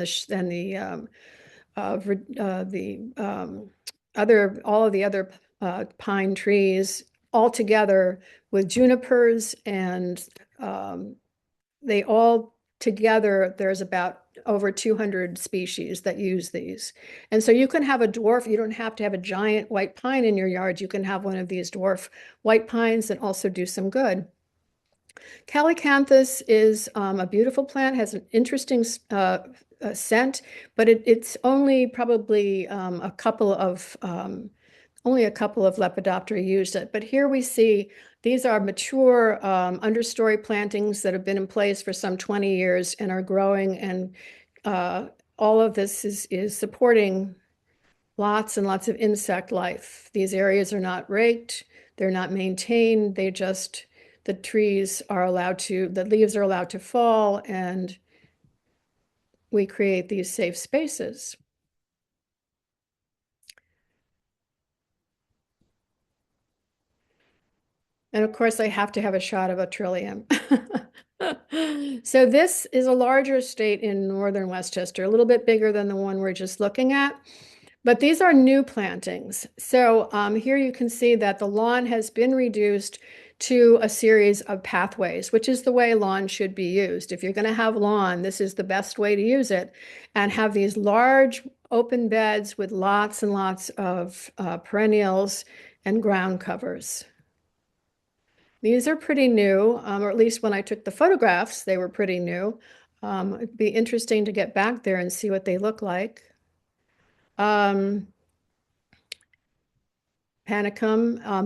all of the other pine trees all together with junipers, and they all together, there's about over 200 species that use these. And so you can have a dwarf, you don't have to have a giant white pine in your yard. You can have one of these dwarf white pines and also do some good. Calycanthus is a beautiful plant, has an interesting scent, but it's only probably only a couple of Lepidoptera used it. But here we see these are mature understory plantings that have been in place for some 20 years and are growing, and all of this is supporting lots and lots of insect life. These areas are not raked, they're not maintained, the leaves are allowed to fall, and we create these safe spaces. And of course, I have to have a shot of a Trillium. So this is a larger estate in northern Westchester, a little bit bigger than the one we're just looking at. But these are new plantings. So here you can see that the lawn has been reduced to a series of pathways, which is the way lawn should be used. If you're going to have lawn, this is the best way to use it, and have these large open beds with lots and lots of perennials and ground covers. These are pretty new, or at least when I took the photographs, they were pretty new. It'd be interesting to get back there and see what they look like. Panicum.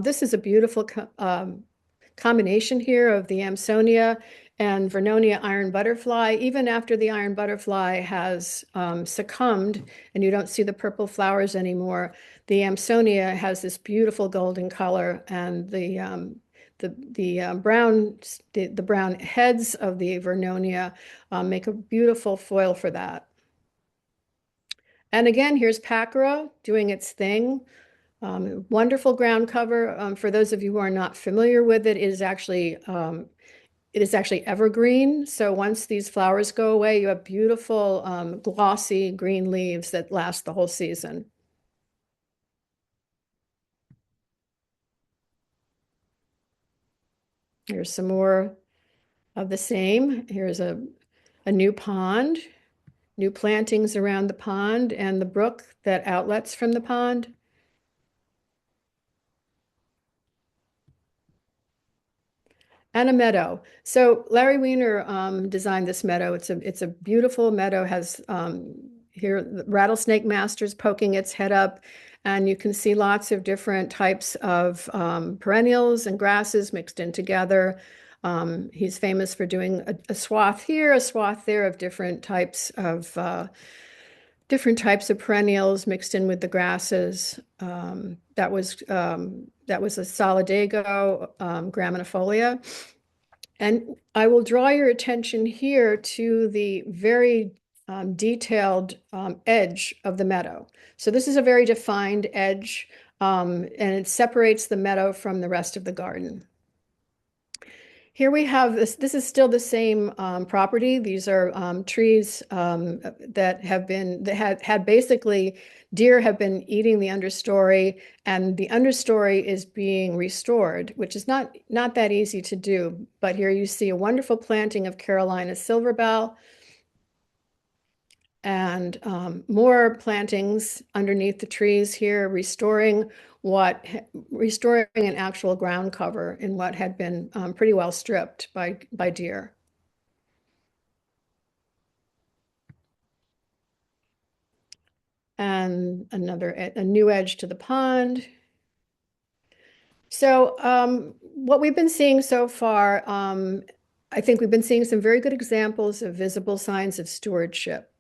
This is a beautiful combination here of the Amsonia and Vernonia iron butterfly. Even after the iron butterfly has succumbed and you don't see the purple flowers anymore, the Amsonia has this beautiful golden color, and the brown heads of the Vernonia make a beautiful foil for that. And again, here's Pacra doing its thing. Wonderful ground cover. For those of you who are not familiar with it, it is actually evergreen. So once these flowers go away, you have beautiful glossy green leaves that last the whole season. Here's some more of the same. Here's a new pond, new plantings around the pond and the brook that outlets from the pond. And a meadow. So Larry Weiner designed this meadow. It's a beautiful meadow. Has here the rattlesnake masters poking its head up, and you can see lots of different types of perennials and grasses mixed in together. He's famous for doing a swath here, a swath there of different types of perennials mixed in with the grasses. That was a solidago graminifolia. And I will draw your attention here to the very detailed edge of the meadow. So this is a very defined edge. and it separates the meadow from the rest of the garden. Here we have this is still the same property. These are trees that had basically deer have been eating the understory, and the understory is being restored, which is not that easy to do. But here you see a wonderful planting of Carolina silverbell, and more plantings underneath the trees here, restoring an actual ground cover in what had been pretty well stripped by deer. And a new edge to the pond. So what we've been seeing so far, I think we've been seeing some very good examples of visible signs of stewardship.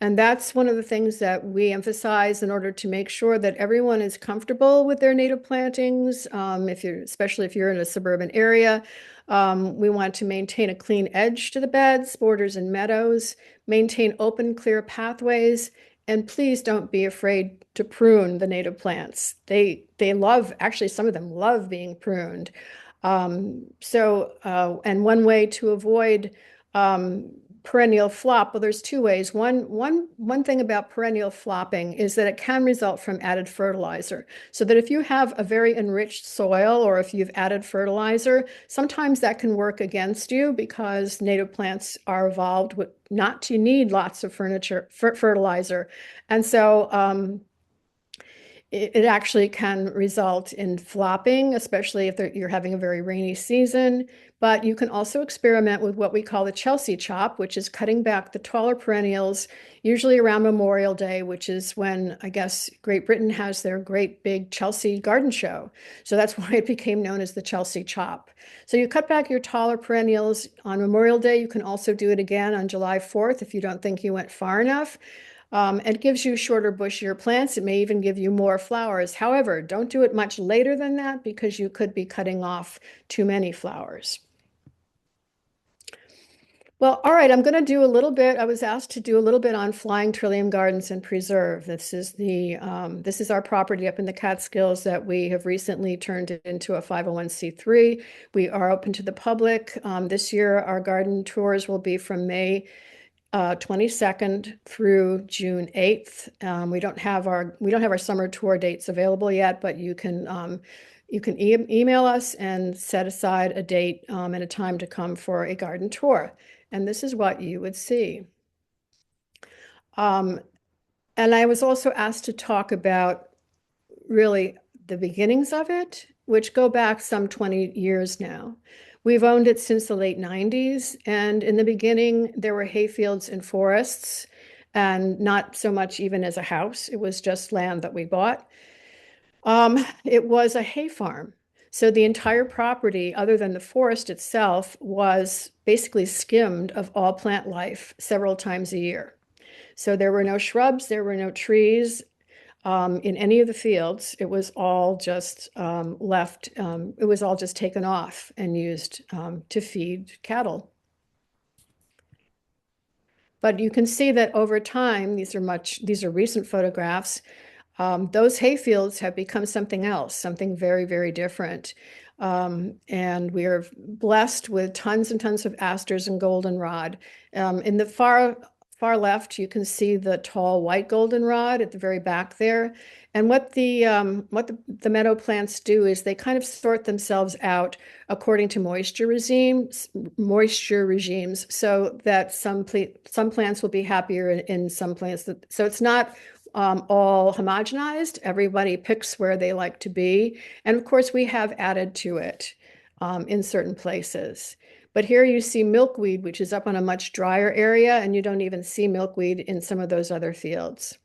And that's one of the things that we emphasize in order to make sure that everyone is comfortable with their native plantings. Especially if you're in a suburban area, we want to maintain a clean edge to the beds, borders, and meadows, maintain open, clear pathways, and please don't be afraid to prune the native plants. Actually, some of them love being pruned. And one way to avoid perennial flop, well, there's two ways. One thing about perennial flopping is that it can result from added fertilizer. So that if you have a very enriched soil, or if you've added fertilizer, sometimes that can work against you, because native plants are evolved not to need lots of fertilizer. And so it actually can result in flopping, especially if you're having a very rainy season. But you can also experiment with what we call the Chelsea chop, which is cutting back the taller perennials, usually around Memorial Day, which is when, I guess, Great Britain has their great big Chelsea garden show. So that's why it became known as the Chelsea chop. So you cut back your taller perennials on Memorial Day. You can also do it again on July 4th if you don't think you went far enough. It gives you shorter, bushier plants. It may even give you more flowers. However, don't do it much later than that, because you could be cutting off too many flowers. Well, all right, I'm going to do a little bit. I was asked to do a little bit on Flying Trillium Gardens and Preserve. This is our property up in the Catskills that we have recently turned into a 501c3. We are open to the public. This year, our garden tours will be from May 22nd through June 8th. We don't have our summer tour dates available yet, but you can email us and set aside a date and a time to come for a garden tour. And this is what you would see. And I was also asked to talk about really the beginnings of it, which go back some 20 years now. We've owned it since the late 90s, and in the beginning, there were hayfields and forests, and not so much even as a house. It was just land that we bought. It was a hay farm. So the entire property, other than the forest itself, was basically skimmed of all plant life several times a year. So there were no shrubs, there were no trees in any of the fields. It was all just it was all just taken off and used to feed cattle. But you can see that over time, these are recent photographs. Those hayfields have become something else, something very, very different. And we are blessed with tons and tons of asters and goldenrod. In the far left, you can see the tall white goldenrod at the very back there. And what the meadow plants do is they kind of sort themselves out according to moisture regimes, so that some plants will be happier in some plants. So it's not all homogenized. Everybody picks where they like to be. And of course, we have added to it in certain places. But here you see milkweed, which is up on a much drier area, and you don't even see milkweed in some of those other fields.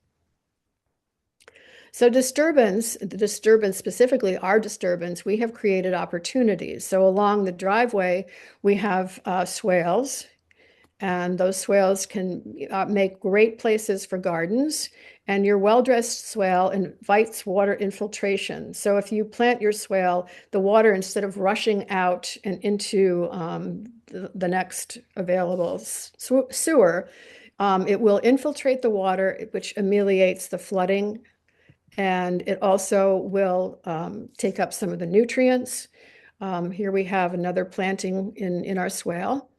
So the disturbance, specifically our disturbance, we have created opportunities. So along the driveway, we have swales, and those swales can make great places for gardens. And your well-dressed swale invites water infiltration. So if you plant your swale, the water, instead of rushing out and into the next available sewer, it will infiltrate the water, which ameliorates the flooding And it also will take up some of the nutrients. Here we have another planting in our swale.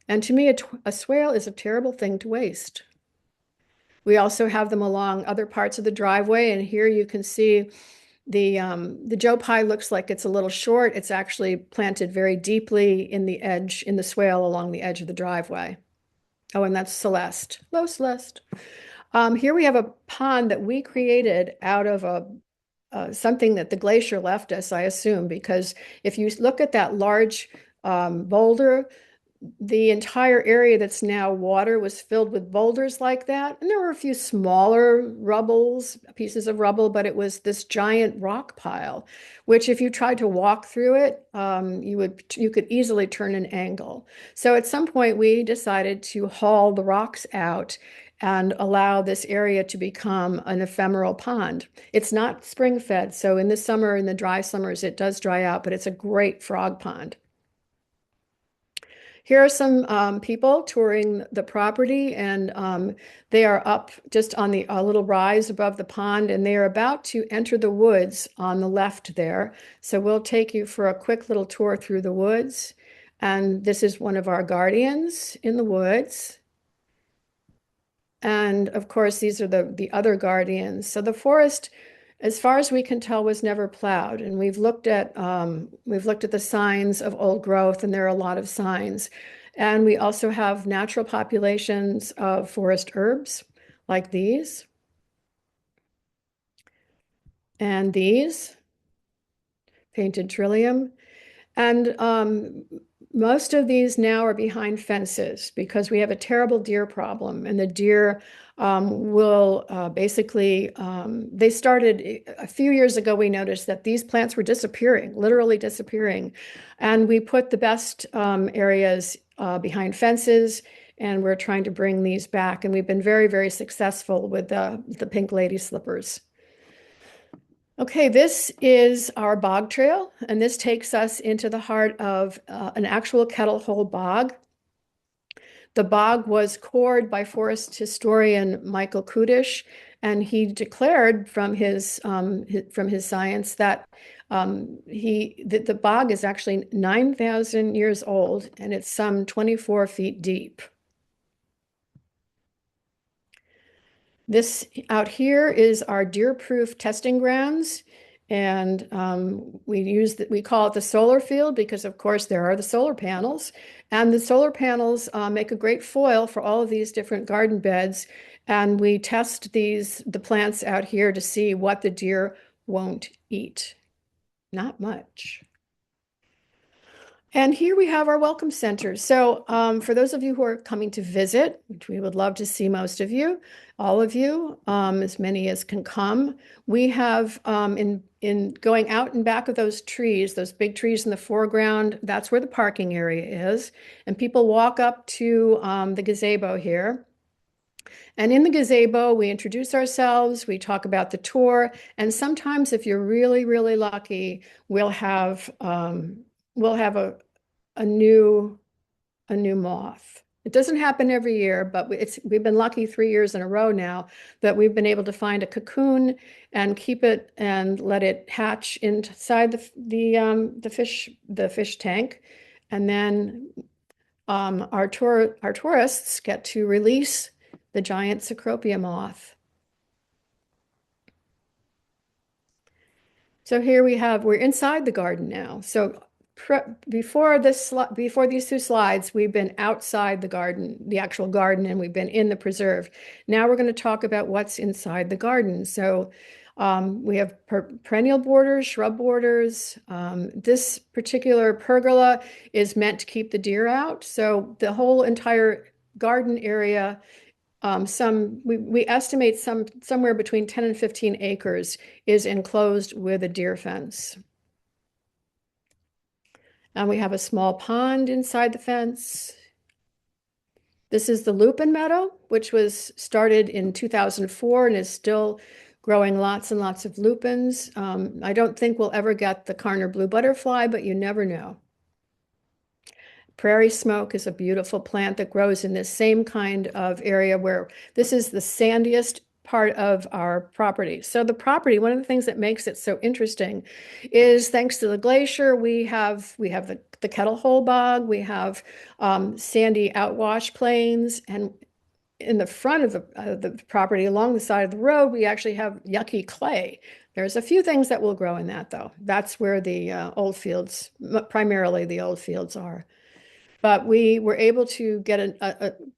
And to me, a swale is a terrible thing to waste. We also have them along other parts of the driveway. And here you can see the Joe Pye looks like it's a little short. It's actually planted very deeply in the edge, in the swale along the edge of the driveway. Oh, and that's Celeste. Hello, Celeste. Here we have a pond that we created out of something that the glacier left us, I assume, because if you look at that large boulder, the entire area that's now water was filled with boulders like that. And there were a few smaller pieces of rubble, but it was this giant rock pile, which if you tried to walk through it, you could easily turn an angle. So at some point we decided to haul the rocks out and allow this area to become an ephemeral pond. It's not spring fed, so in the summer, in the dry summers, it does dry out, but it's a great frog pond. Here are some people touring the property, and they are up just on a little rise above the pond, and they are about to enter the woods on the left there. So we'll take you for a quick little tour through the woods. And this is one of our guardians in the woods. And of course, these are the other guardians. So the forest, as far as we can tell, was never plowed. And we've looked at the signs of old growth, and there are a lot of signs. And we also have natural populations of forest herbs like these and these, painted Trillium. And most of these now are behind fences because we have a terrible deer problem, and the deer will basically, they started a few years ago. We noticed that these plants were disappearing, literally disappearing. And we put the best areas behind fences, and we're trying to bring these back. And we've been very, very successful with the pink lady slippers. Okay, this is our bog trail, and this takes us into the heart of an actual kettle hole bog. The bog was cored by forest historian Michael Kudish, and he declared from his science that the bog is actually 9,000 years old, and it's some 24 feet deep. This out here is our deer-proof testing grounds, and we call it the solar field because, of course, there are the solar panels, and the solar panels make a great foil for all of these different garden beds. And we test the plants out here to see what the deer won't eat. Not much. And here we have our welcome center. So for those of you who are coming to visit, which we would love to see most of you, all of you, as many as can come, we have in going out and back of those trees, those big trees in the foreground, that's where the parking area is. And people walk up to the gazebo here. And in the gazebo, we introduce ourselves, we talk about the tour, and sometimes if you're really, really lucky, we'll have a new moth. It doesn't happen every year, but we've been lucky 3 years in a row now that we've been able to find a cocoon and keep it and let it hatch inside the fish tank, and then our tourists get to release the giant Cecropia moth. So here we're inside the garden now. So before these two slides, we've been outside the garden, the actual garden, and we've been in the preserve. Now we're going to talk about what's inside the garden. So we have perennial borders, shrub borders. This particular pergola is meant to keep the deer out. So the whole entire garden area, we estimate somewhere between 10 and 15 acres is enclosed with a deer fence. And we have a small pond inside the fence. This is the lupin meadow, which was started in 2004 and is still growing lots and lots of lupins. I don't think we'll ever get the Carner blue butterfly, but you never know. Prairie smoke is a beautiful plant that grows in this same kind of area where this is the sandiest part of our property. So the property, one of the things that makes it so interesting is thanks to the glacier, we have the Kettle Hole Bog, we have sandy outwash plains, and in the front of the property along the side of the road, we actually have yucky clay. There's a few things that will grow in that though. That's where the old fields, primarily the old fields are. But we were able to get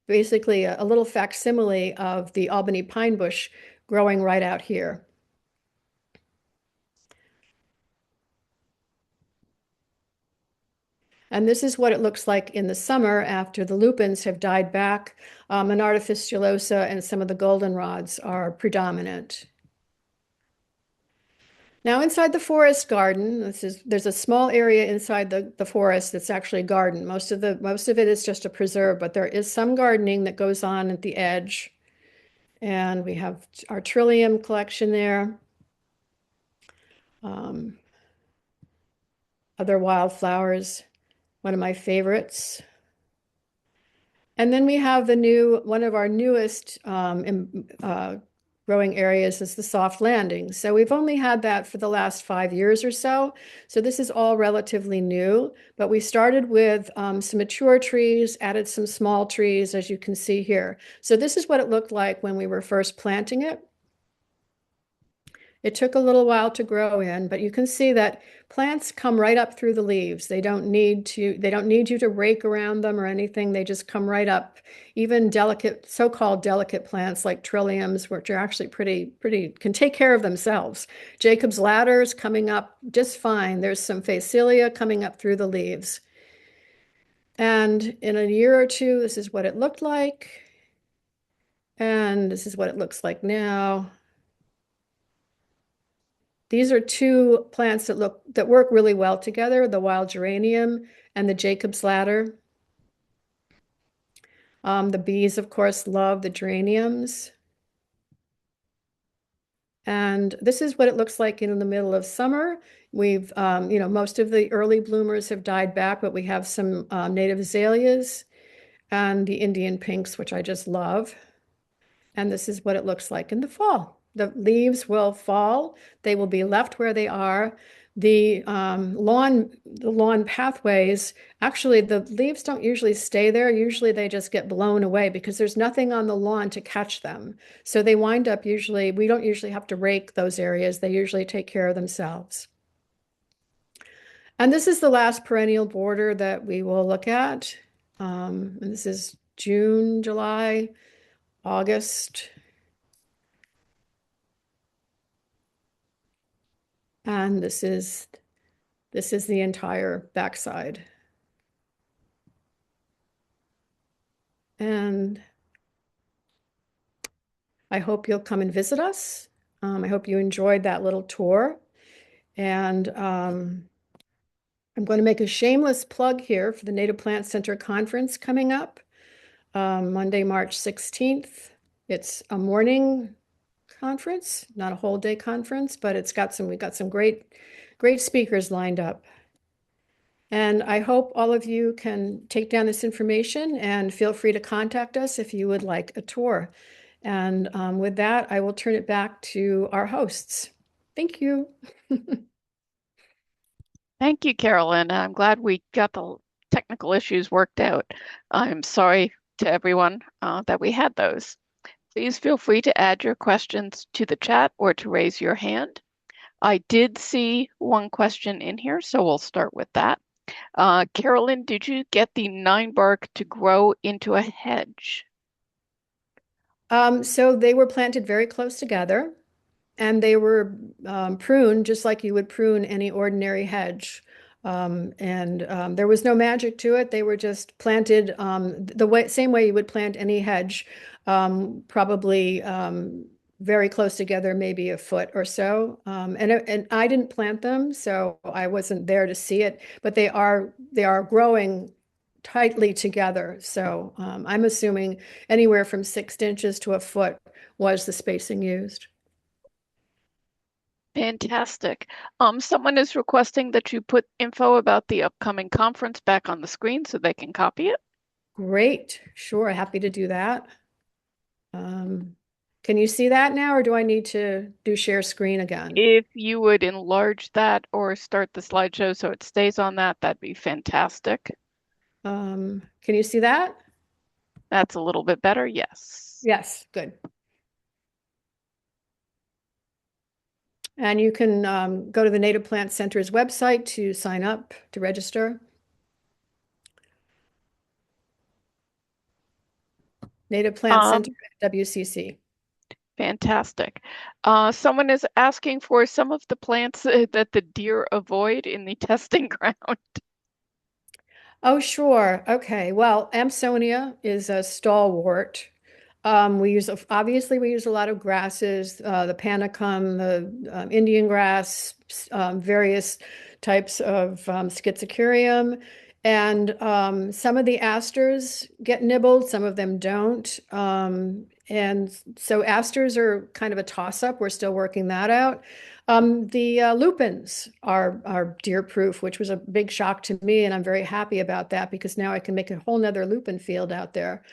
basically a little facsimile of the Albany pine bush growing right out here. And this is what it looks like in the summer after the lupins have died back, and artificialosa and some of the goldenrods are predominant. Now inside the forest garden, there's a small area inside the forest that's actually a garden. Most of it is just a preserve, but there is some gardening that goes on at the edge. And we have our Trillium collection there. Other wildflowers, one of my favorites. And then we have one of our newest growing areas is the soft landing. So we've only had that for the last 5 years or so. So this is all relatively new, but we started with some mature trees, added some small trees, as you can see here. So this is what it looked like when we were first planting it. It took a little while to grow in, but you can see that plants come right up through the leaves. They don't need you to rake around them or anything. They just come right up. Even delicate, so-called delicate plants like trilliums, which are actually pretty, can take care of themselves. Jacob's ladder's coming up just fine. There's some phacelia coming up through the leaves. And in a year or two, this is what it looked like. And this is what it looks like now. These are two plants that work really well together, the wild geranium and the Jacob's ladder. The bees, of course, love the geraniums. And this is what it looks like in the middle of summer. We've, most of the early bloomers have died back, but we have some native azaleas and the Indian pinks, which I just love. And this is what it looks like in the fall. The leaves will fall. They will be left where they are. The lawn pathways, actually, the leaves don't usually stay there. Usually they just get blown away because there's nothing on the lawn to catch them. So they wind up we don't usually have to rake those areas. They usually take care of themselves. And this is the last perennial border that we will look at. And this is June, July, August. And this is the entire backside. And I hope you'll come and visit us. I hope you enjoyed that little tour. And I'm going to make a shameless plug here for the Native Plant Center Conference coming up Monday, March 16th. It's a morning conference, not a whole day conference, but we've got some great speakers lined up. And I hope all of you can take down this information and feel free to contact us if you would like a tour. And with that, I will turn it back to our hosts. Thank you. Thank you, Carolyn. I'm glad we got the technical issues worked out. I'm sorry to everyone that we had those. Please feel free to add your questions to the chat or to raise your hand. I did see one question in here, so we'll start with that. Carolyn, did you get the 9-bark to grow into a hedge? So they were planted very close together, and they were pruned just like you would prune any ordinary hedge. There was no magic to it. They were just planted same way you would plant any hedge, probably very close together, maybe a foot or so. And I didn't plant them, so I wasn't there to see it, but they are growing tightly together. So I'm assuming anywhere from 6 inches to a foot was the spacing used. Fantastic. Someone is requesting that you put info about the upcoming conference back on the screen so they can copy it. Great. Sure. Happy to do that. Can you see that now, or do I need to do share screen again? If you would enlarge that or start the slideshow so it stays on that, that'd be fantastic. Can you see that? That's a little bit better, yes. Yes, good. And you can go to the Native Plant Center's website to sign up, to register. Native Plant Center at WCC. Fantastic. Someone is asking for some of the plants that the deer avoid in the testing ground. Oh, sure. Okay. Well, Amsonia is a stalwart. Obviously we use a lot of grasses, the panicum, the Indian grass, various types of schizocurium. And some of the asters get nibbled, some of them don't. And so asters are kind of a toss-up. We're still working that out. The lupins are deer proof, which was a big shock to me, and I'm very happy about that because now I can make a whole nother lupin field out there.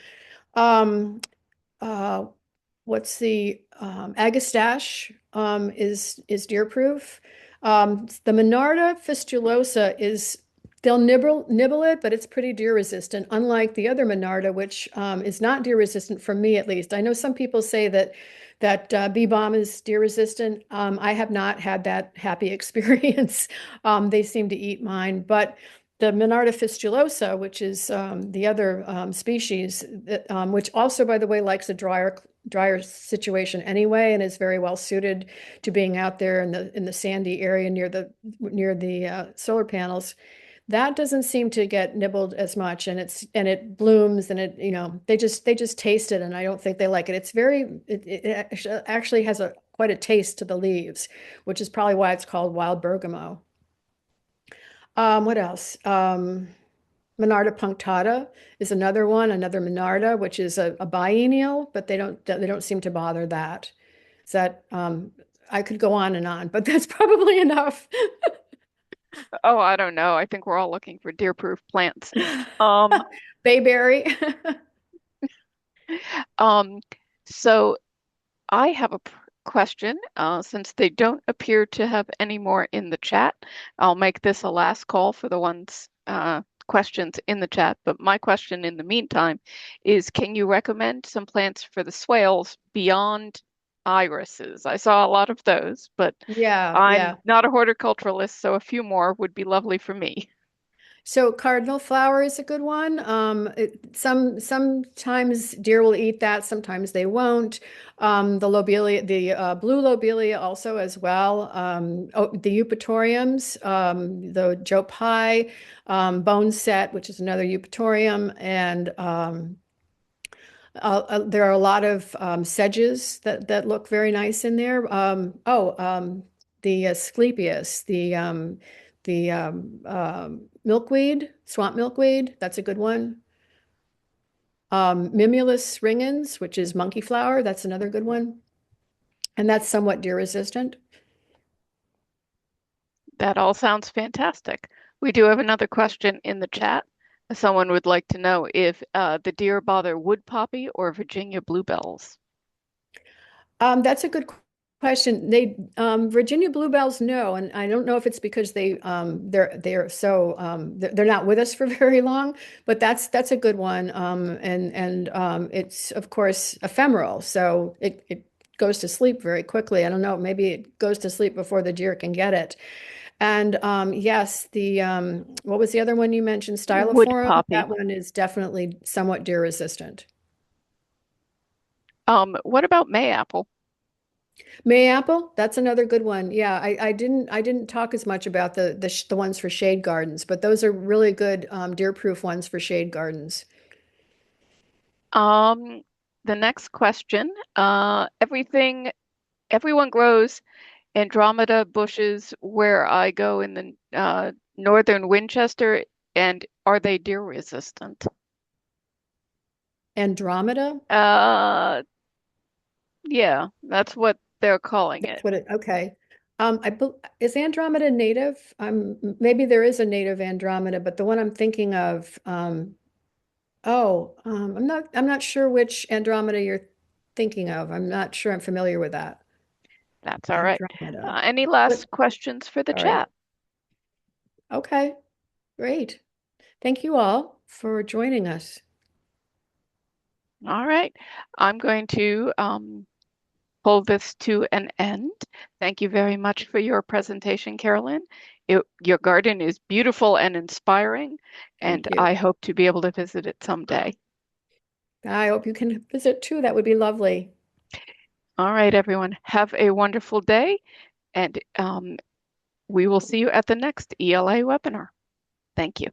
Um, uh, what's the agastache is deer proof. The Monarda fistulosa is they'll nibble it, but it's pretty deer resistant, unlike the other Monarda, which is not deer resistant for me at least. I know some people say that bee balm is deer resistant. I have not had that happy experience. They seem to eat mine, but the Monarda fistulosa, which is the other species, which also, by the way, likes a drier situation anyway, and is very well suited to being out there in the sandy area near the solar panels. That doesn't seem to get nibbled as much, and it blooms, and they just taste it, and I don't think they like it. It actually has quite a taste to the leaves, which is probably why it's called wild bergamot. What else? Monarda punctata is another one, another Monarda, which is a biennial, but they don't seem to bother that. Is that I could go on and on, but that's probably enough. Oh, I don't know. I think we're all looking for deer-proof plants. Um, Bayberry. um, so I have a question. Since they don't appear to have any more in the chat, I'll make this a last call for the ones questions in the chat. But my question in the meantime is, can you recommend some plants for the swales beyond irises? I saw a lot of those, but Yeah, yeah. I'm not a horticulturalist, so a few more would be lovely for me. So cardinal flower is a good one. Sometimes deer will eat that, sometimes they won't. The lobelia, the blue lobelia also as well. The eupatoriums, the Joe Pye, bone set, which is another eupatorium, and there are a lot of sedges that look very nice in there. The Asclepias, the milkweed, swamp milkweed, that's a good one. Mimulus ringens, which is monkey flower, that's another good one. And that's somewhat deer resistant. That all sounds fantastic. We do have another question in the chat. Someone would like to know if the deer bother wood poppy or Virginia bluebells. That's a good question. Virginia bluebells, no, and I don't know if it's because they're not with us for very long, but that's a good one. And it's of course ephemeral, so it goes to sleep very quickly. I don't know, maybe it goes to sleep before the deer can get it. And yes, the what was the other one you mentioned? Wood Styloforum. poppy. That one is definitely somewhat deer resistant. What about mayapple? Mayapple, that's another good one. Yeah, I didn't talk as much about the ones for shade gardens, but those are really good deer-proof ones for shade gardens. Um, the next question. Everyone grows Andromeda bushes where I go in the northern Winchester, and are they deer resistant? Andromeda, Uh, yeah, that's what they're calling that's it. what it. Okay, is Andromeda native? Maybe there is a native Andromeda, but the one I'm thinking of, I'm not sure which Andromeda you're thinking of. I'm not sure I'm familiar with that. That's all right. Andromeda. Any last questions for the All right. chat? Okay, great. Thank you all for joining us. All right. I'm going to pull this to an end. Thank you very much for your presentation, Carolyn. Your garden is beautiful and inspiring, and Thank you. I hope to be able to visit it someday. I hope you can visit too. That would be lovely. All right, everyone. Have a wonderful day, and we will see you at the next ELA webinar. Thank you.